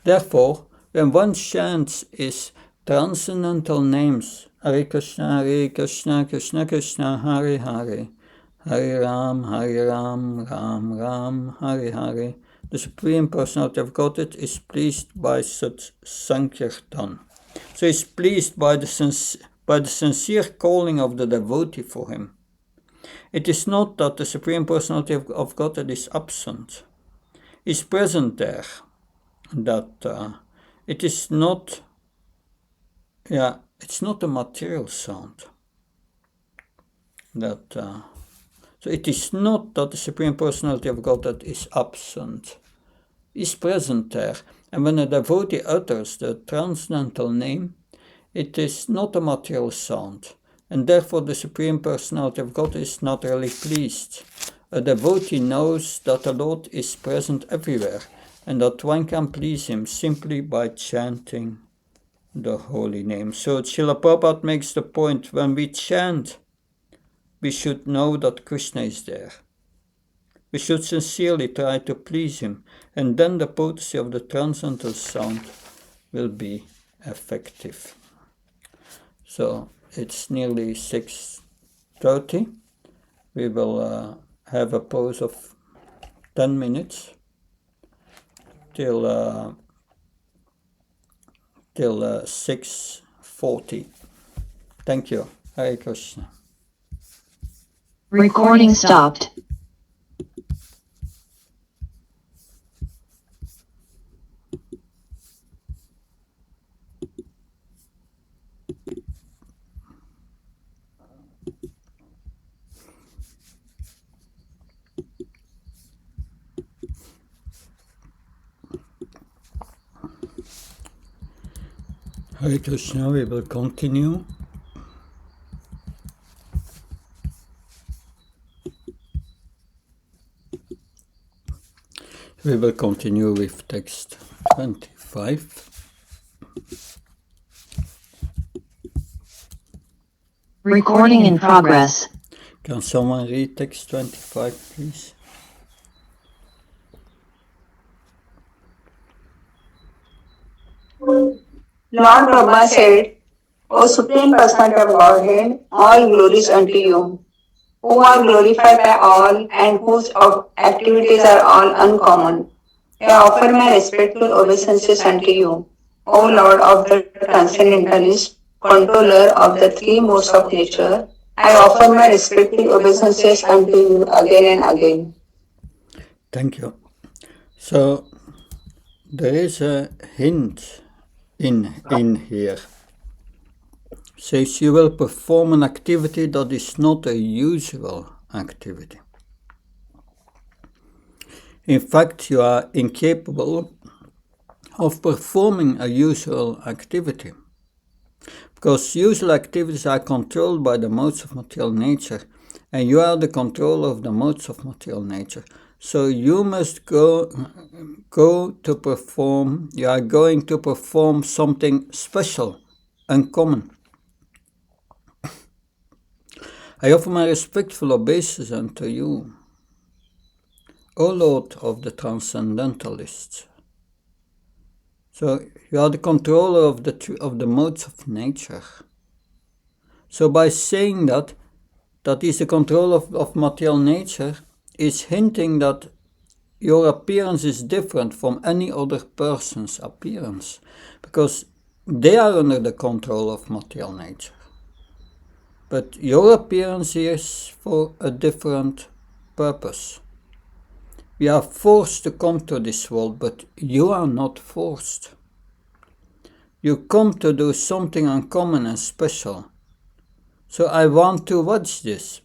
Therefore, when one chants his transcendental names, Hare Krishna, Krishna Krishna, Hare Hare, Hare Ram, Ram Ram, Hare Hare, the Supreme Personality of Godhead is pleased by such Sankirtan. So he is pleased by the sincere calling of the devotee for him. It is not that the Supreme Personality of Godhead is absent. He is present there. That it is not, it's not a material sound. So it is not that the Supreme Personality of Godhead is absent. He is present there. And when a devotee utters the transcendental name, it is not a material sound. And therefore the Supreme Personality of God is not really pleased. A devotee knows that the Lord is present everywhere, and that one can please him simply by chanting the holy name. So Srila Prabhupada makes the point, when we chant, we should know that Krishna is there. We should sincerely try to please him, and then the potency of the transcendental sound will be effective. So it's nearly 6:30. We will have a pause of 10 minutes till 6:40. Thank you. Hare Krishna. Recording stopped. Hare Krishna, we will continue. We will continue with text 25. Recording in progress. Can someone read text 25, please? Lord Brahma said, O Supreme Personality of Godhead, all glories unto you, who are glorified by all and whose activities are all uncommon. I offer my respectful obeisances unto you, O Lord of the Transcendentalist, controller of the three modes of nature. I offer my respectful obeisances unto you again and again. Thank you. So there is a hint in here. Says you will perform an activity that is not a usual activity. In fact, you are incapable of performing a usual activity, because usual activities are controlled by the modes of material nature, and you are the controller of the modes of material nature. So you must go to perform, you are going to perform something special, uncommon. I offer my respectful obeisance unto you, O Lord of the Transcendentalists. So you are the controller of the modes of nature. So by saying that is the control of material nature, is hinting that your appearance is different from any other person's appearance, because they are under the control of material nature. But your appearance is for a different purpose. We are forced to come to this world, but you are not forced. You come to do something uncommon and special. So I want to watch this.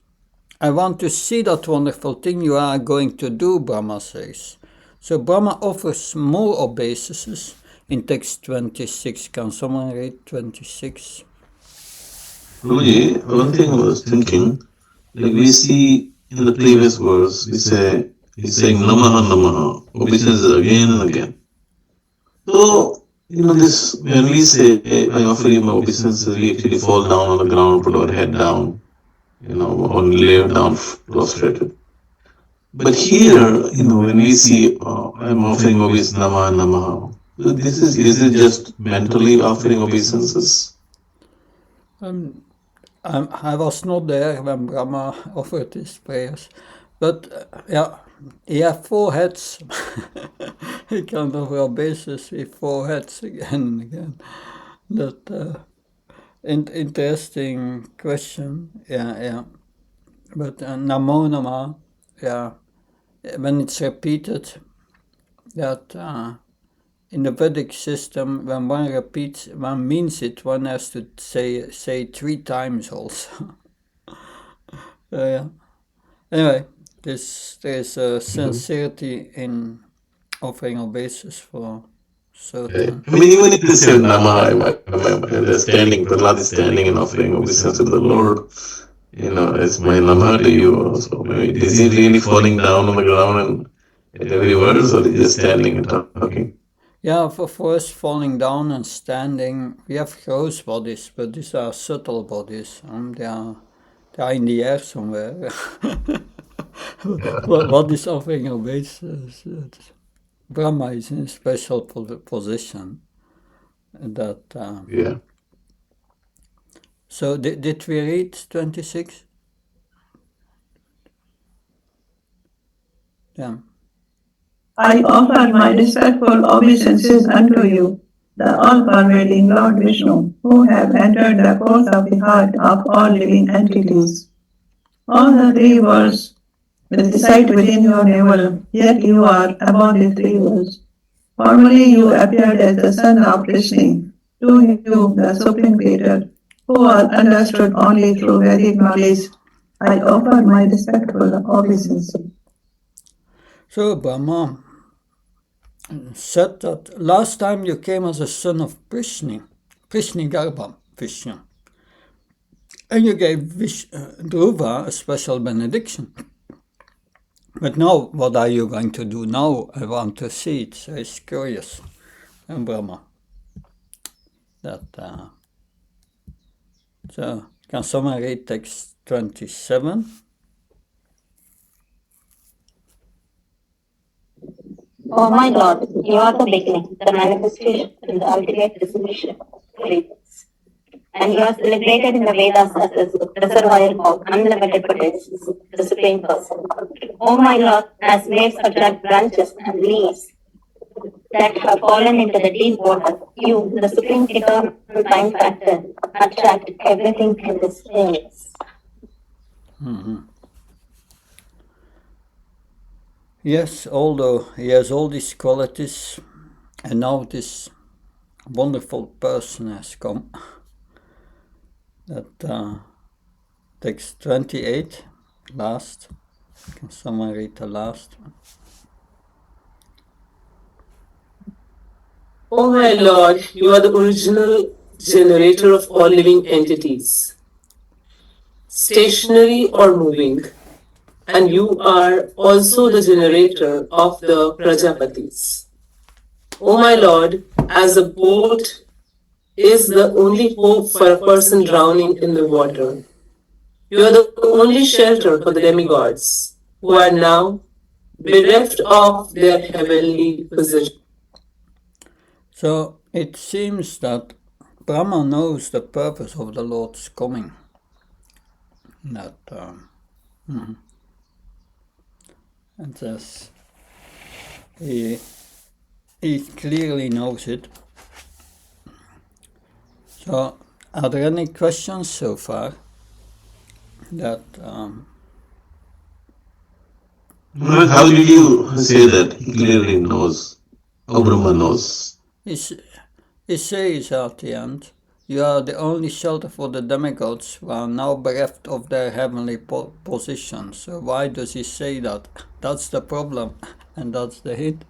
I want to see that wonderful thing you are going to do, Brahma says. So Brahma offers more obeisances in text 26. Can someone read 26? Guruji, one thing I was thinking, like we see in the previous verse, he's saying Namaha Namaha, obeisance again and again. So, this, when we say, I offer you my obeisance, we actually fall down on the ground, put our head down, or lay down prostrated. But here, when we see I'm offering obeisance, Namaha, Namaha, is it just mentally offering obeisances? I was not there when Brahma offered his prayers, but he had 4 heads. He can offer obeisance with 4 heads again and again. That interesting question. Yeah. But Namo Nama, when it's repeated, that in the Vedic system, when one means it, one has to say 3 times also. Anyway, there's a sincerity in offering obeisance for certain. I mean, even if they say Namaha, they're standing, Prahlad is standing and offering obeisance to the Lord. It's my Namaha to you also. Is he really falling down on the ground and at every word, or is he just standing and talking? Yeah, for us falling down and standing, we have gross bodies, but these are subtle bodies. They are in the air somewhere. What is offering obeisance? Brahma is in a special position. That. Yeah. So did we read 26? Yeah. I offer my respectful obeisances unto you, the all-pervading Lord Vishnu, who have entered the course of the heart of all living entities. All the 3 worlds reside within your navel, yet you are above the 3 worlds. Formerly you appeared as the son of Krishna, to you, the supreme creator, who are understood only through Vedic knowledge. I offer my respectful obeisance. So Brahma said that last time you came as a son of Prishni Garbha, Vishnu, and you gave Dhruva a special benediction. But now, what are you going to do now? I want to see it. So it's curious. And Brahma. So, can someone read text 27? Oh my Lord, you are the beginning, the manifestation, and the ultimate resolution of greatness. And you are celebrated in the Vedas as the reservoir of unlimited potential, the Supreme Person. Oh my Lord, as waves attract branches and leaves that have fallen into the deep water, you, the Supreme Eternal Time Factor, attract everything in this space. Yes, although he has all these qualities, and now this wonderful person has come. That text 28, last. Can someone read the last one? Oh my Lord, you are the original generator of all living entities, stationary or moving, and you are also the generator of the Prajapatis. Oh my Lord, as a boat is the only hope for a person drowning in the water, you are the only shelter for the demigods, who are now bereft of their heavenly position. So it seems that Brahma knows the purpose of the Lord's coming. That and says he clearly knows it. So, are there any questions so far? That how did you say that he clearly knows? How Brahma knows? he says at the end, you are the only shelter for the demigods who are now bereft of their heavenly position. So why does he say that? That's the problem, and that's the hint.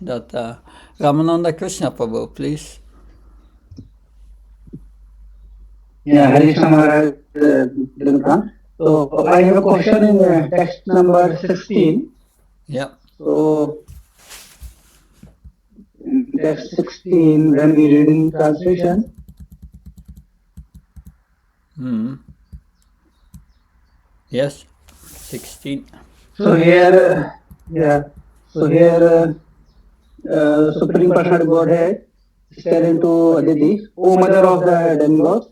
That Ramananda Krishna Prabhu, please. Yeah, Harisha Maharaj, so I have a question in text number 16. Yeah. So in text 16, when we read in translation, Yes, 16. So here, so here, Supreme Personality Godhead is telling to Aditi, O Mother of the demigods,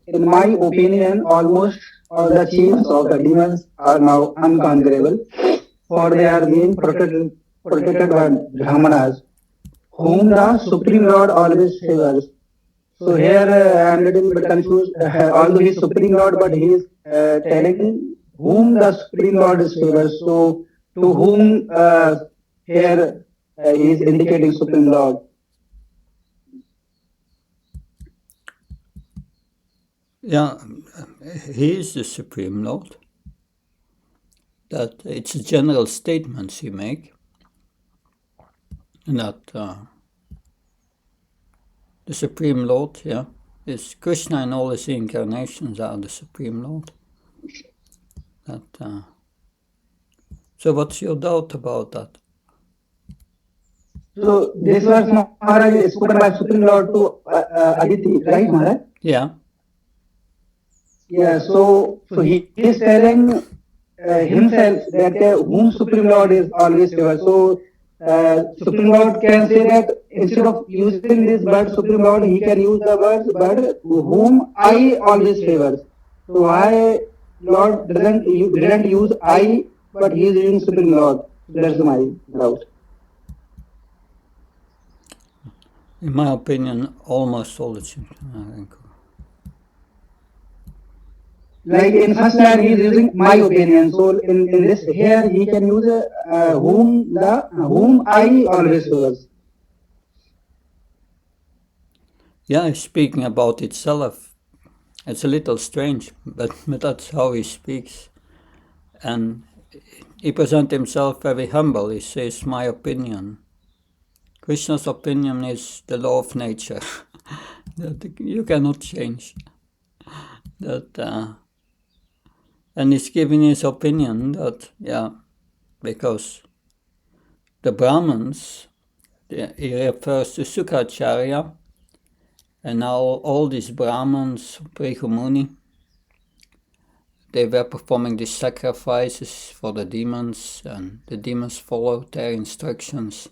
in my opinion, almost all the chiefs of the demons are now unconquerable, for they are being protected by Brahmanas, whom the Supreme Lord always favors. So here I am a little bit confused. Although he is Supreme Lord, but he is telling whom the Supreme Lord is favors. So to whom here he is indicating Supreme Lord. Yeah, he is the Supreme Lord. That it's general statements he make. That the Supreme Lord, yeah, is Krishna and all his incarnations are the Supreme Lord. That. So what's your doubt about that? So this was Maharaj is spoken by Supreme Lord to Aditi, right, Maharaj? Yeah. Yeah. So he is telling himself that whom Supreme Lord is always favor. So Supreme Lord can say that instead of using this word Supreme Lord, he can use the word whom I always favors. So why Lord didn't use I, but he is using Supreme Lord? That's my doubt. In my opinion, almost all the children. Like in first line, he is using my opinion. So in this here, he can use whom I always favors. Yeah, speaking about itself, it's a little strange, but that's how he speaks. And he presents himself very humble. He says, my opinion. Krishna's opinion is the law of nature that you cannot change. That and he's giving his opinion that, yeah, because the Brahmins, he refers to Sukacharya, and now all these Brahmins, Bhrigu Muni, they were performing these sacrifices for the demons, and the demons followed their instructions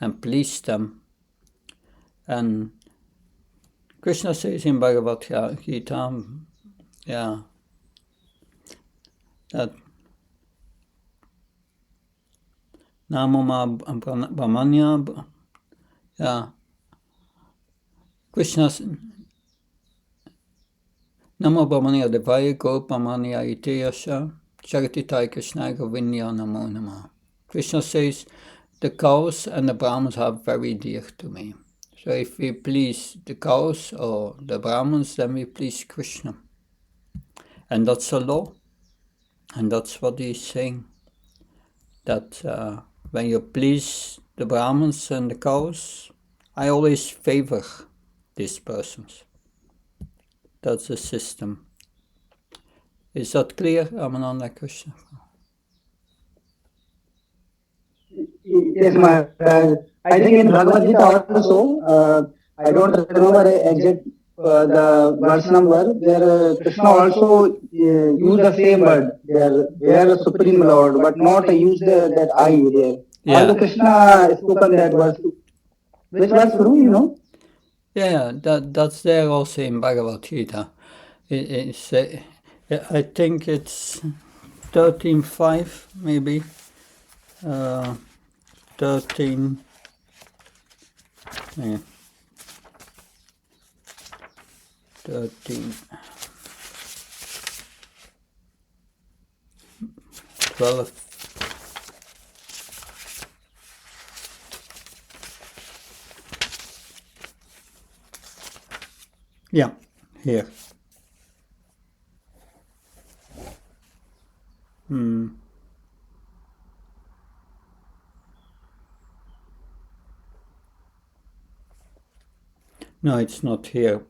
and pleased them. And Krishna says in Bhagavad Gita, yeah, that Namoma Brahmanya, yeah, Krishna's Namo Brahmanya Devaya Go Brahmanya Iteyasha Charititai Krishna Govinya Namo Nama. Krishna says, the cows and the Brahmins are very dear to me. So if we please the cows or the Brahmins, then we please Krishna. And that's a law. And that's what he's saying. That when you please the Brahmins and the cows, I always favor these persons. That's the system. Is that clear, Ramananda Krishna? Yes, Maharaj. I think in Bhagavad Gita also, I don't remember exact the verse number, where Krishna also used the same word, where Supreme Lord, but not use that I there. Yeah. Although Krishna spoken that verse. Which verse, Guru, you know? Yeah, that's there also in Bhagavad Gita. It's, I think it's 13.5 maybe. 13. Yeah. 13. 12. Yeah, here. No, it's not here.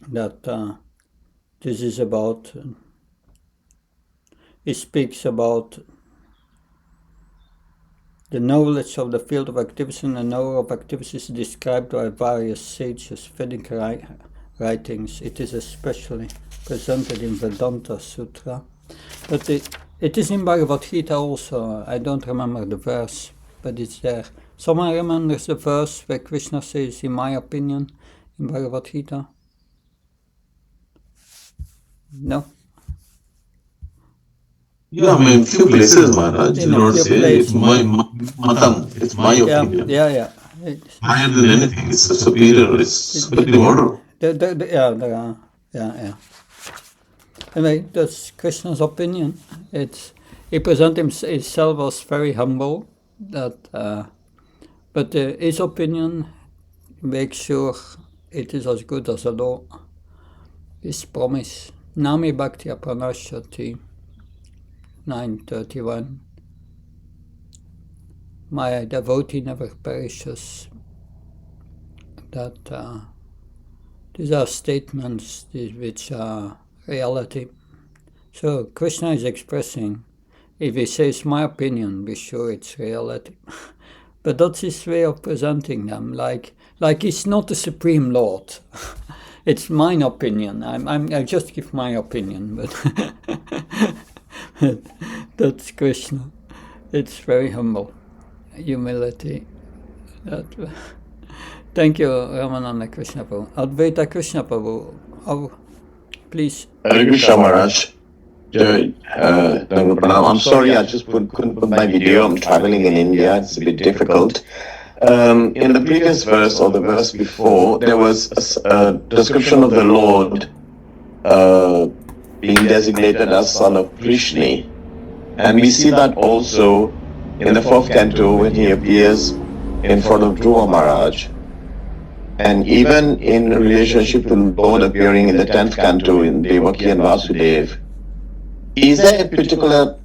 That this is about. It speaks about the knowledge of the field of activities, and the knowledge of activities is described by various sages, Vedic writings. It is especially presented in Vedanta Sutra. But It is in Bhagavad Gita also. I don't remember the verse, but it's there. Someone remembers the verse where Krishna says, in my opinion, in Bhagavad Gita? No? Yeah, I mean, few places, Maharaj, In a Lord few say, it's places. my matam, it's my opinion. Yeah. Higher than anything, it's superior, it's supreme order. Yeah. Anyway, that's Krishna's opinion. He presents himself as very humble, but his opinion makes sure it is as good as the law. His promise. Nami Bhakti Pranashati 9:31. My devotee never perishes. That these are statements which are reality. So Krishna is expressing, if he says my opinion, be sure it's reality. But that's his way of presenting them, like he's not the Supreme Lord. It's mine opinion. I just give my opinion, but that's Krishna. It's very humble, humility. Thank you, Ramananda Krishna Prabhu. Advaita Krishna Prabhu, please. Hare Krishna Maharaj. I'm sorry, I just couldn't put my video. I'm traveling in India. It's a bit difficult. In the previous verse or the verse before, there was a description of the Lord being designated as son of Krishna. And we see that also in the 4th canto when he appears in front of Dhruva Maharaj. And even in relationship to Lord appearing in the 10th canto in Devaki and Vasudev, is there a particular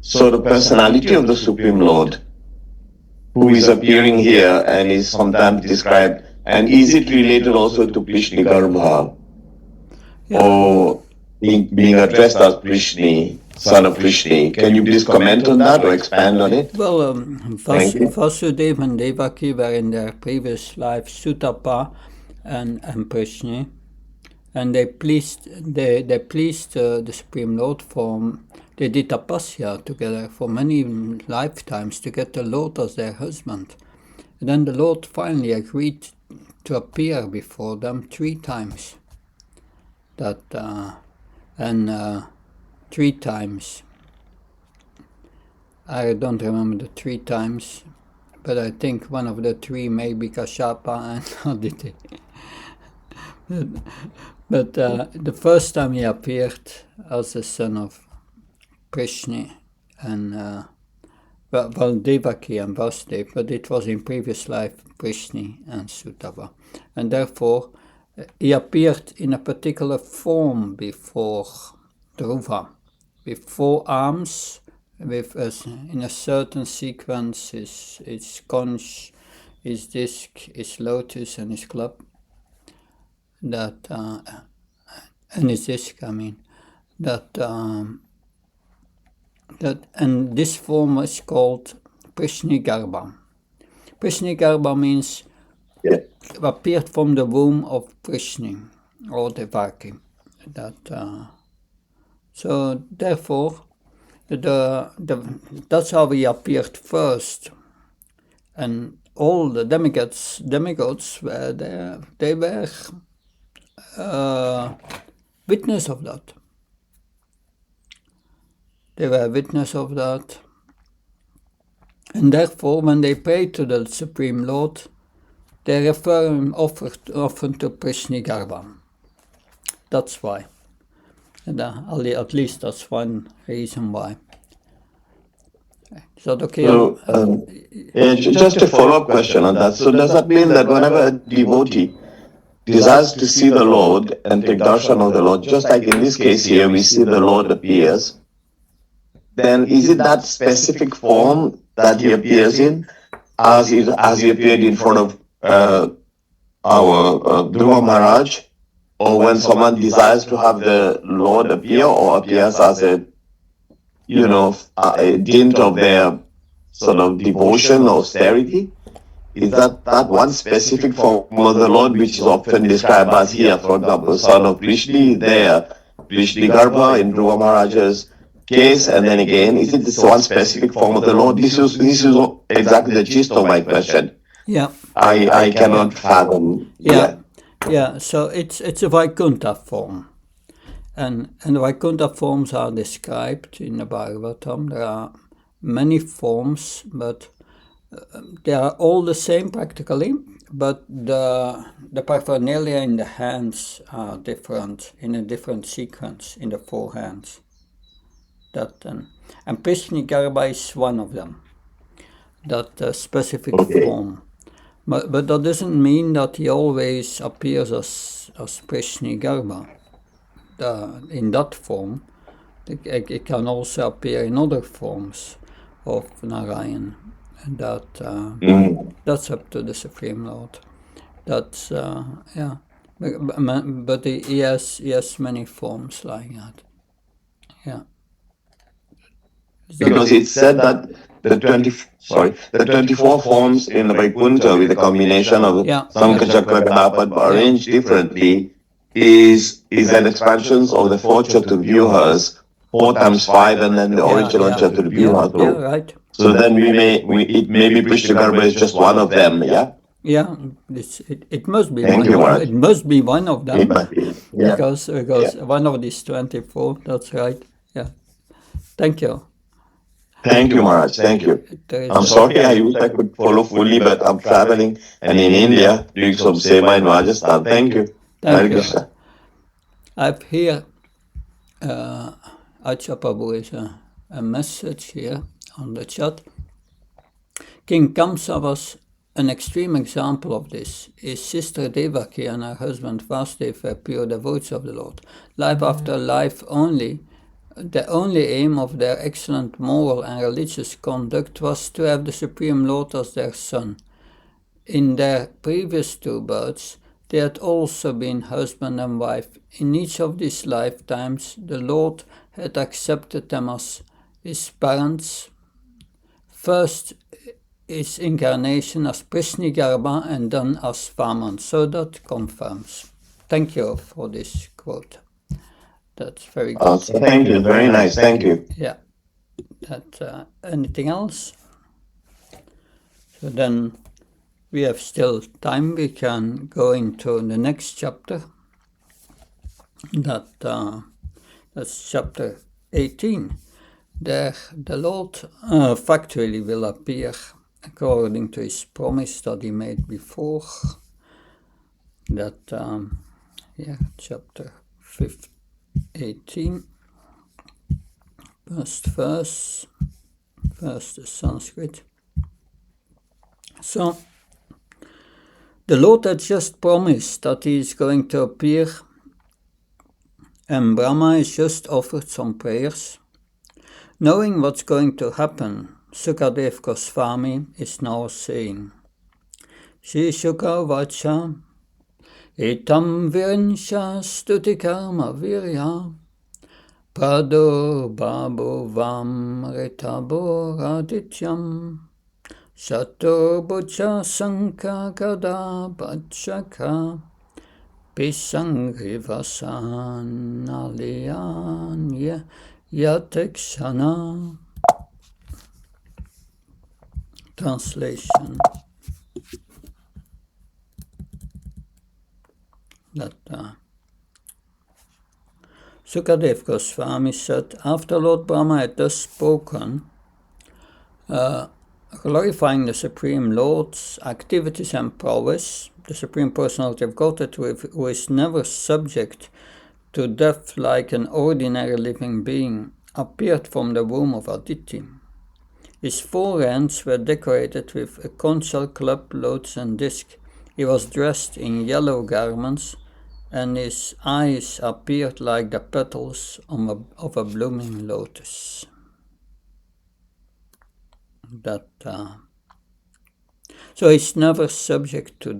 sort of personality of the Supreme Lord who is appearing here and is sometimes described, and is it related also to Krishna Garbha, or being addressed as Krishna, son of Krishna? Can you please comment on that or expand on it? Well, Vasudeva and Devaki were in their previous life Sutapa and Prishni, and they pleased the Supreme Lord they did tapasya together for many lifetimes to get the Lord as their husband. And then the Lord finally agreed to appear before them 3 times. 3 times. I don't remember the 3 times, but I think one of the 3 may be Kashyapa and Aditi. But the first time he appeared as the son of Krishna and Devaki and Vasudeva, but it was in previous life Krishna and Sutapa. And therefore, he appeared in a particular form before Dhruva, with 4 arms, in a certain sequence, his conch, his disc, his lotus, and his club. And his disc, and this form is called Prishnigarbha. Prishnigarbha means appeared from the womb of Krishna or Devaki. So therefore, that's how he appeared first, and all the demigods were there. They were witness of that. They were witness of that. And therefore, when they pray to the Supreme Lord, they refer him often to Prishnigarbha. That's why. And at least that's one reason why. Is that okay? So, just a follow-up question on that. So does that mean that whenever a devotee desires to see the Lord and take darshan of the Lord, just like in this case here, we see the Lord appears, then is it that specific form that he appears in, as he appeared in front of our Dhruva Maharaj, or when someone desires to have the Lord appear, or appears as a dint of their sort of devotion or austerity? Is that one specific form of the Lord which is often described as here, for example, son of Krishna there, Vishnigarbha in Dhruva Maharaja's case, and then again, is it this one specific form of the Lord? This is exactly the gist of my question. Yeah. I cannot fathom. Yeah. So it's a Vaikuntha form. And Vaikuntha forms are described in the Bhagavatam. There are many forms, but they are all the same practically, but the paraphernalia in the hands are different, in a different sequence in the four hands. And Prishnigarbha is one of them, that specific form. But that doesn't mean that he always appears as Prishnigarbha. In that form. It can also appear in other forms of Narayan, and that's up to the Supreme Lord. That's but he has many forms like that. Yeah. Because it said that the 24 forms in the Vaikuntha with a combination of Sankha Chakra Gadapadma arranged differently is an expansion of the four Chaturvyuhas, 4 times 5, and then the original Chaturvyuha. Yeah, right. So then it may be Prishnigarbha is just one of them, yeah? Yeah, it must be. Thank you, Maharaj. It must be one of them. It must be. Yeah. Because one of these 24, that's right. Yeah. Thank you. Thank you, Maharaj. Thank you. I'm sorry I wish I could follow fully, but I'm traveling and in India doing some seva in Rajasthan. Thank you. Hare Krishna. I've here, Acha Prabhu is a message here on the chat. King Kamsa was an extreme example of this. His sister Devaki and her husband Vasudeva were pure devotees of the Lord. Life after life only, the only aim of their excellent moral and religious conduct was to have the Supreme Lord as their son. In their previous 2 births, they had also been husband and wife. In each of these lifetimes, the Lord had accepted them as his parents. First, his incarnation as Prishnigarbha and then as Vaman. So that confirms. Thank you for this quote. That's very good. Thank you. Very nice. Thank you. Yeah. Anything else? So then we have still time. We can go into the next chapter. That's chapter 18. There the Lord factually will appear according to his promise that he made before. Chapter 18, first verse, first the Sanskrit. So, the Lord had just promised that he is going to appear, and Brahma has just offered some prayers. Knowing what's going to happen, Sukadev Goswami is now saying, Shri Shuka Vacha Etam Virinsha Stuti Karma Virya Prado Babu Vam Retabo Radityam Shato Bucha Sanka Gada Bachaka Pisangrivasan Aliyan Yatekshana. Translation. Sukadev Goswami said, after Lord Brahma had thus spoken, glorifying the Supreme Lord's activities and prowess, the Supreme Personality of Godhead, who is never subject to death like an ordinary living being, appeared from the womb of Aditi. His 4 hands were decorated with a conch shell club, lotus and disc. He was dressed in yellow garments, and his eyes appeared like the petals of a blooming lotus. So he's never subject to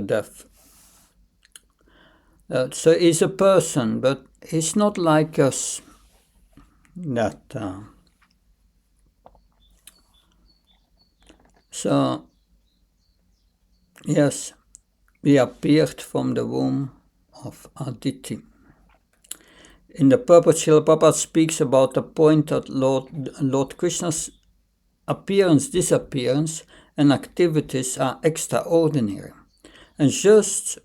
death. So he's a person, but he's not like us. So, yes, he appeared from the womb of Aditi. In the purport, Srila Prabhupada speaks about the point that Lord Krishna's appearance, disappearance, and activities are extraordinary. And just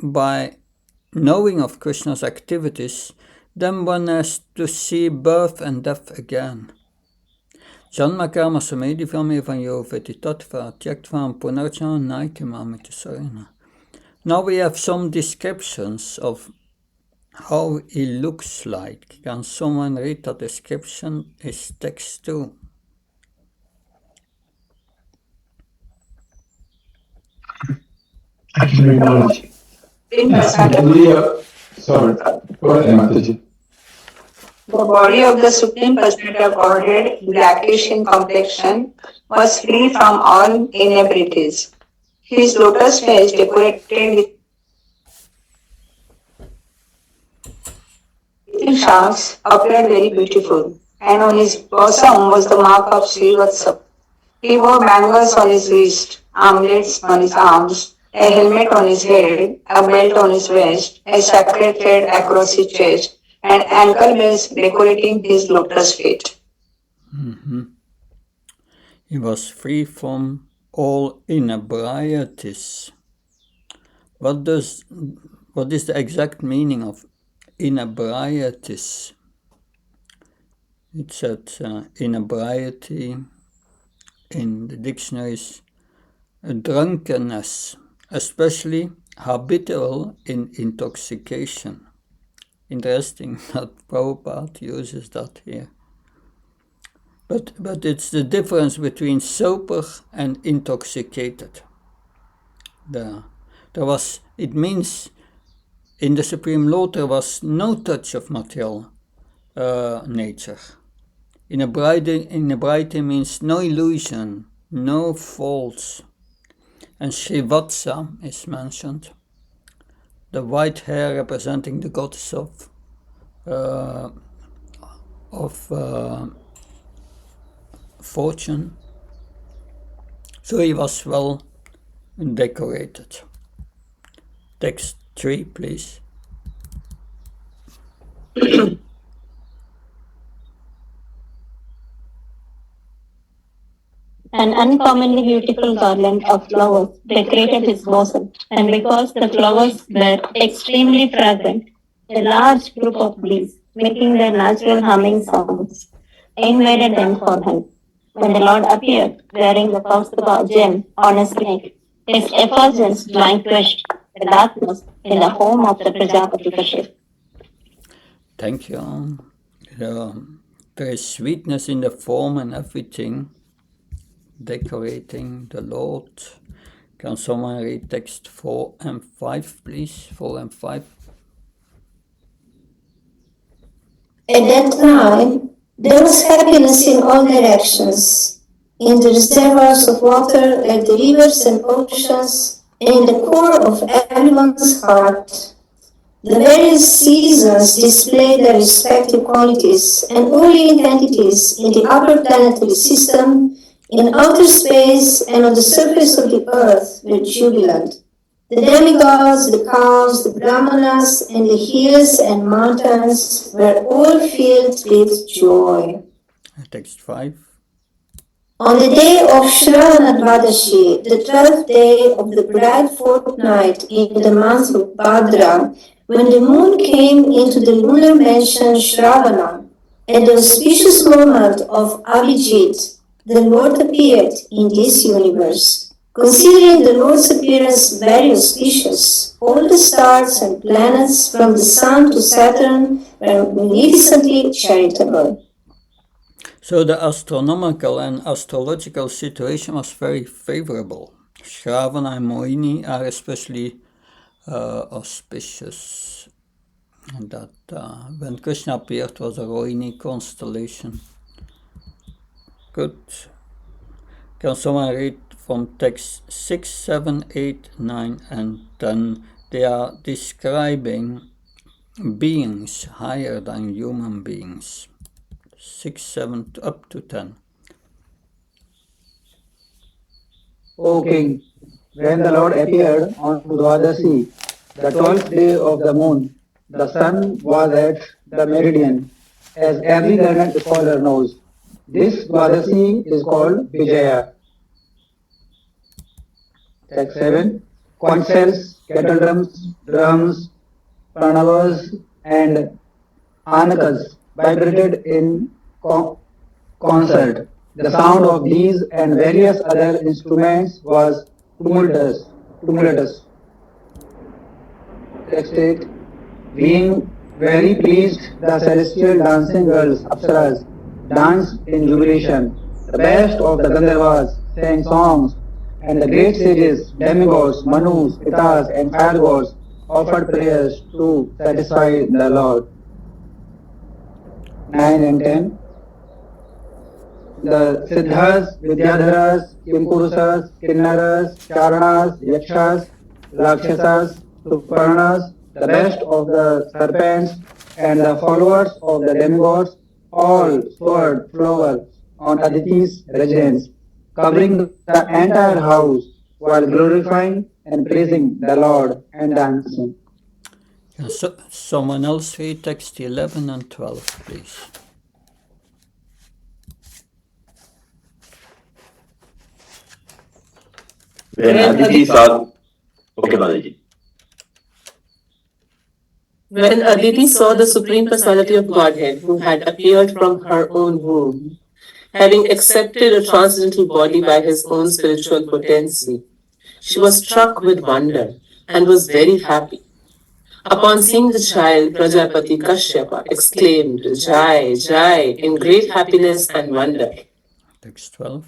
by knowing of Krishna's activities, then one has to see birth and death again. Janma karma samedi vanyo vetitatva tyaktvam punarjan naitimamita sarana. Now we have some descriptions of how he looks like. Can someone read that description? Is text 2. I can acknowledge. Sorry, go ahead, Mataji. The body of the Supreme Personality of Godhead, blackish in complexion, was free from all inebrities. His lotus face, decorated with shafts, appeared very beautiful, and on his bosom was the mark of Srivatsa. He wore bangles on his wrist, armlets on his arms, a helmet on his head, a belt on his waist, a sacred thread across his chest, and ankle bells decorating his lotus feet. He was free from all inebrieties. What is the exact meaning of inebrieties? It said inebriety in the dictionaries, drunkenness, especially habitual in intoxication. Interesting that Prabhupada uses that here. But it's the difference between sober and intoxicated. It means in the Supreme Lord there was no touch of material nature. Inebriety means no illusion, no faults. And Srivatsa is mentioned. The white hair representing the goddess of fortune. So he was well decorated. Text 3, please. An uncommonly beautiful garland of flowers decorated his bosom, and because the flowers were extremely fragrant, a large group of bees, making their natural humming sounds, invaded them for help. When the Lord appeared, wearing the Kaustubha gem on his neck, his effulgence vanquished the darkness in the home of the Prajapati Kashyap. Thank you. There is sweetness in the form and everything, decorating the Lord. Can someone read text 4 and 5, please? 4 and 5. At that time, there was happiness in all directions, in the reservoirs of water, like the rivers and oceans, and in the core of everyone's heart. The various seasons displayed their respective qualities, and all living entities in the upper planetary system, in outer space, and on the surface of the earth were jubilant. The demigods, the cows, the brahmanas, and the hills and mountains were all filled with joy. Text 5. On the day of Shravana Dvadashi, the 12th day of the bright fortnight in the month of Bhadra, when the moon came into the lunar mansion Shravana, at the auspicious moment of Abhijit, the Lord appeared in this universe. Considering the Lord's appearance very auspicious, all the stars and planets from the Sun to Saturn were magnificently charitable. So the astronomical and astrological situation was very favorable. Shravana and Mohini are especially auspicious. And that when Krishna appeared was a Rohini constellation. Good. Can someone read from text 6, 7, 8, 9 and 10? They are describing beings higher than human beings. 6, 7 up to 10. O king, when the Lord appeared on Dwadasi, the 12th day of the moon, the sun was at the meridian, as every learned scholar knows. This Dwadasi is called Vijaya. Text 7. Conch shells, kettle drums, pranavas, and anakas vibrated in concert. The sound of these and various other instruments was tumultuous. Text 8. Being very pleased, the celestial dancing girls, Apsaras, danced in jubilation. The best of the Gandharvas sang songs, and the great sages, demigods, Manus, Pitas, and fire gods offered prayers to satisfy the Lord. 9 and 10. The Siddhas, Vidyadharas, Kimpurusas, Kinnaras, Charanas, Yakshas, Rakshasas, Suparnas, the best of the serpents, and the followers of the demigods, all poured flowers on Aditi's residence, covering the entire house while glorifying and praising the Lord and dancing. So, someone else read text 11 and 12, please. When Aditi saw, okay, Balaji. When Aditi saw the Supreme Personality of Godhead, who had appeared from her own womb, having accepted a transcendental body by his own spiritual potency, she was struck with wonder and was very happy. Upon seeing the child, Prajapati Kashyapa exclaimed, Jai, Jai, in great happiness and wonder. Text 12.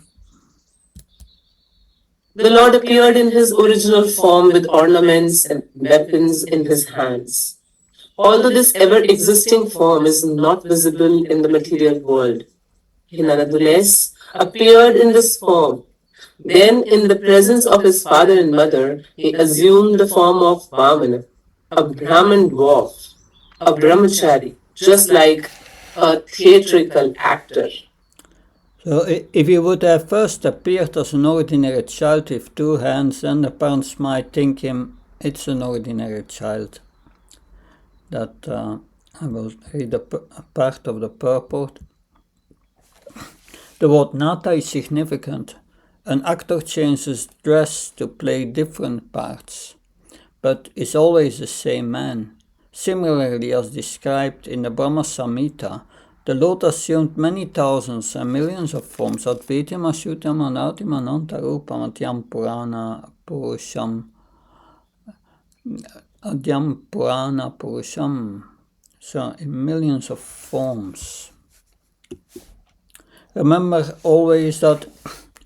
The Lord appeared in his original form with ornaments and weapons in his hands. Although this ever-existing form is not visible in the material world, he nonetheless appeared in this form. Then, in the presence of his father and mother, he assumed the form of Vamana, a Brahmin dwarf, a brahmachari, just like a theatrical actor. So if he would have first appeared as an ordinary child with 2 hands, then the parents might think him it's an ordinary child. That I will read a part of the purport. The word nata is significant. An actor changes dress to play different parts, but is always the same man. Similarly, as described in the Brahma Samhita, the Lord assumed many thousands and millions of forms. Advitam Ashutam Anatim Anantarupam Adyam Purana Purusham. Adyam Purana Purusham. So, in millions of forms. Remember always that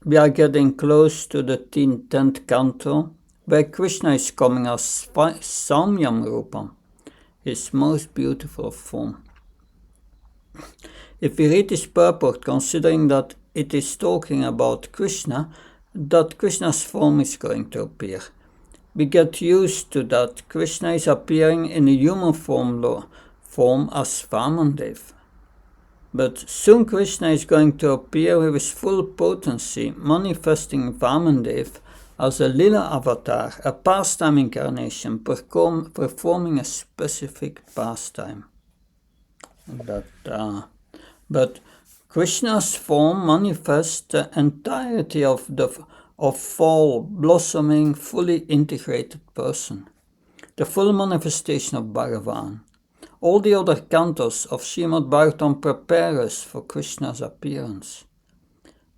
we are getting close to the 10th canto, where Krishna is coming as Samyam Rupa, his most beautiful form. If we read this purport, considering that it is talking about Krishna, that Krishna's form is going to appear. We get used to that Krishna is appearing in a human form as Vamandev. But soon Krishna is going to appear with his full potency, manifesting Vamandev as a Lila avatar, a pastime incarnation, performing a specific pastime. But Krishna's form manifests the entirety of full, blossoming, fully integrated person, the full manifestation of Bhagavan. All the other cantos of Srimad Bhagavatam prepare us for Krishna's appearance.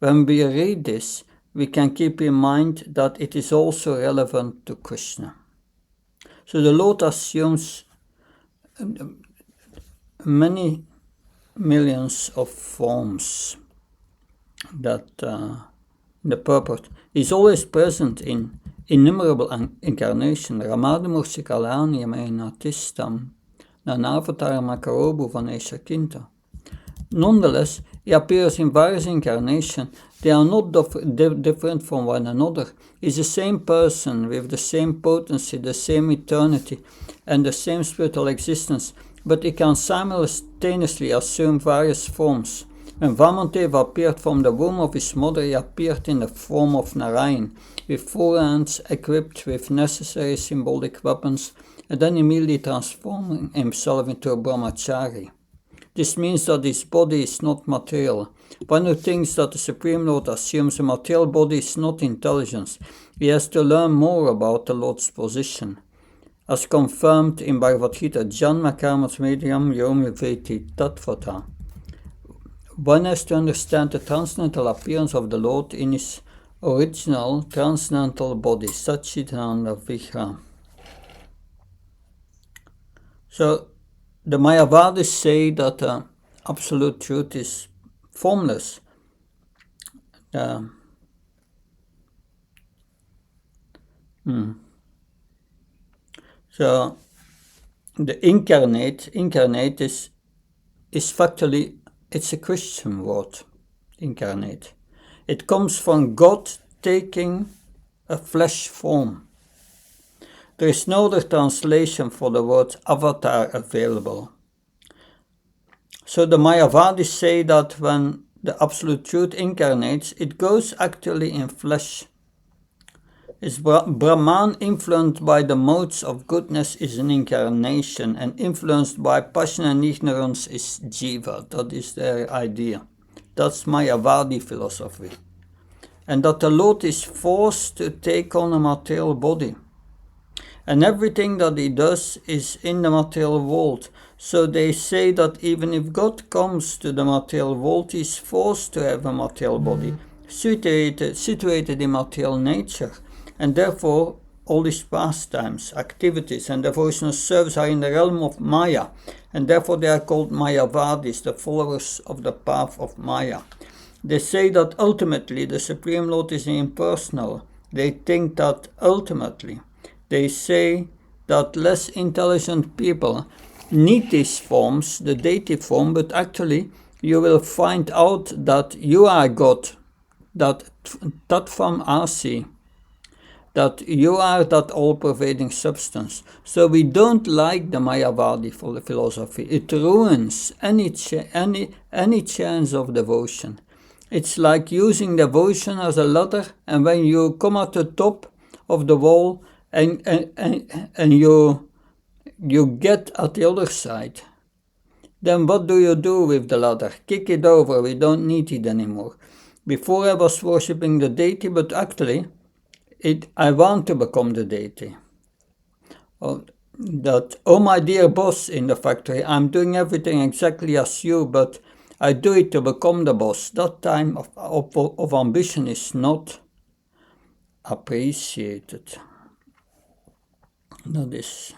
When we read this, we can keep in mind that it is also relevant to Krishna. So the Lord assumes many millions of forms that the purport is always present in innumerable incarnation. Ramadamursi Kalani Yamainatistam Nanavatar Makarobu Vanesha Kinta. Nonetheless, he appears in various incarnations. They are not different from one another. He is the same person with the same potency, the same eternity, and the same spiritual existence, but he can simultaneously assume various forms. When Vamandev appeared from the womb of his mother, he appeared in the form of Narayan, with 4 hands equipped with necessary symbolic weapons and then immediately transforming himself into a brahmachari. This means that his body is not material. One who thinks that the Supreme Lord assumes a material body is not intelligence. He has to learn more about the Lord's position. As confirmed in Bhagavad Gita, Janma Karmas Mediam Yomi Veti Tattvata. One has to understand the transcendental appearance of the Lord in his original transcendental body, Satchitananda Vigraha. So, the Mayavadis say that absolute truth is formless. So, the incarnate is factually, it's a Christian word, incarnate. It comes from God taking a flesh form. There is no other translation for the word avatar available. So the Mayavadis say that when the Absolute Truth incarnates, it goes actually in flesh. Is Brahman influenced by the modes of goodness is an incarnation, and influenced by passion and ignorance is Jiva. That is their idea. That's Mayavadi philosophy. And that the Lord is forced to take on a material body. And everything that he does is in the material world. So they say that even if God comes to the material world, he is forced to have a material body, situated in material nature. And therefore, all his pastimes, activities, and devotional service are in the realm of Maya. And therefore they are called Mayavadis, the followers of the path of Maya. They say that ultimately the Supreme Lord is impersonal. They think that ultimately. They say that less intelligent people need these forms, the deity form, but actually you will find out that you are God, that Tattvam Asi, that you are that all-pervading substance. So we don't like the Mayavadi philosophy. It ruins any chance of devotion. It's like using devotion as a ladder, and when you come at the top of the wall, and you get at the other side, then what do you do with the ladder? Kick it over, we don't need it anymore. Before I was worshipping the deity, but actually I want to become the deity. Oh my dear boss in the factory, I'm doing everything exactly as you, but I do it to become the boss. That time of ambition is not appreciated. That is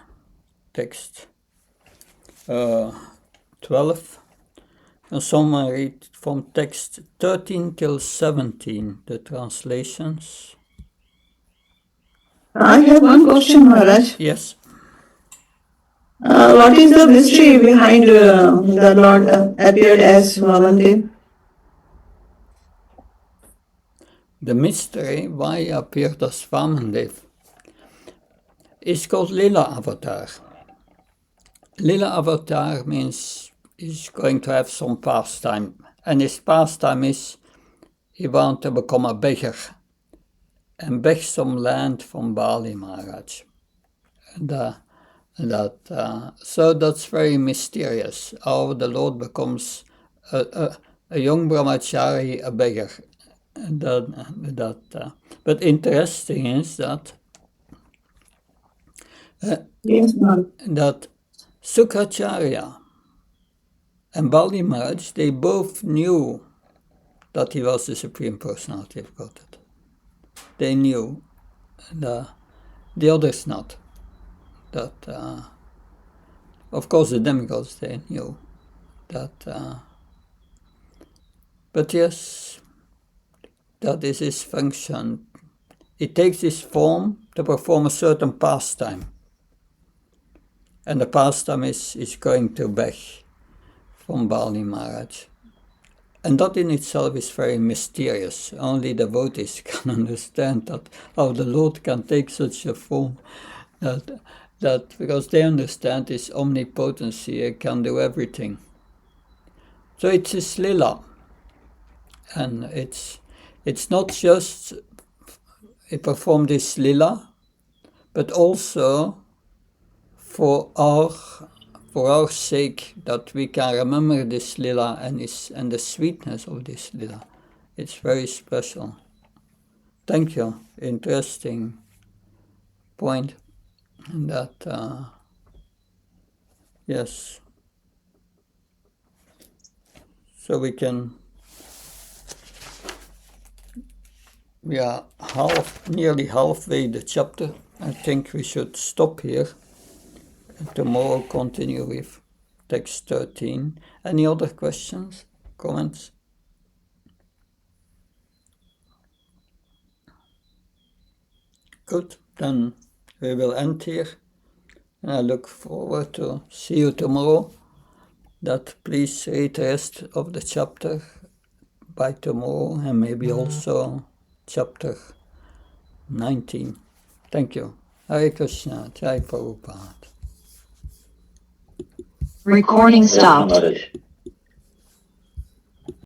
text 12. And someone read from text 13 till 17, the translations. I have one question, Maharaj. Yes. What is the mystery behind the Lord appeared as Vamandev? The mystery why he appeared as Vamandev is called Lila Avatar. Lila Avatar means he's going to have some pastime, and his pastime is he wants to become a beggar and beg some land from Bali Maharaj. So that's very mysterious, how the Lord becomes a young brahmachari, a beggar. But interesting is that that Sukracharya and Bali Maharaj, they both knew that he was the Supreme Personality of Godhead. They knew, the others not. That of course the demigods, they knew that, but yes, that is his function. It takes his form to perform a certain pastime, and the pastime is going to beg from Bali Maharaj. And that in itself is very mysterious. Only devotees can understand that, how the Lord can take such a form, that because they understand his omnipotency, he can do everything. So it's his lila, and it's not just he performed his lila, but also for our sake, that we can remember this lila and the sweetness of this lila. It's very special. Thank you. Interesting point. That yes. So we are nearly halfway the chapter. I think we should stop here. And tomorrow continue with text 13. Any other questions, comments? Good, then we will end here. And I look forward to see you tomorrow. That please read the rest of the chapter by tomorrow and maybe also chapter 19. Thank you. Hare Krishna. Jai Prabhupada. Recording stopped.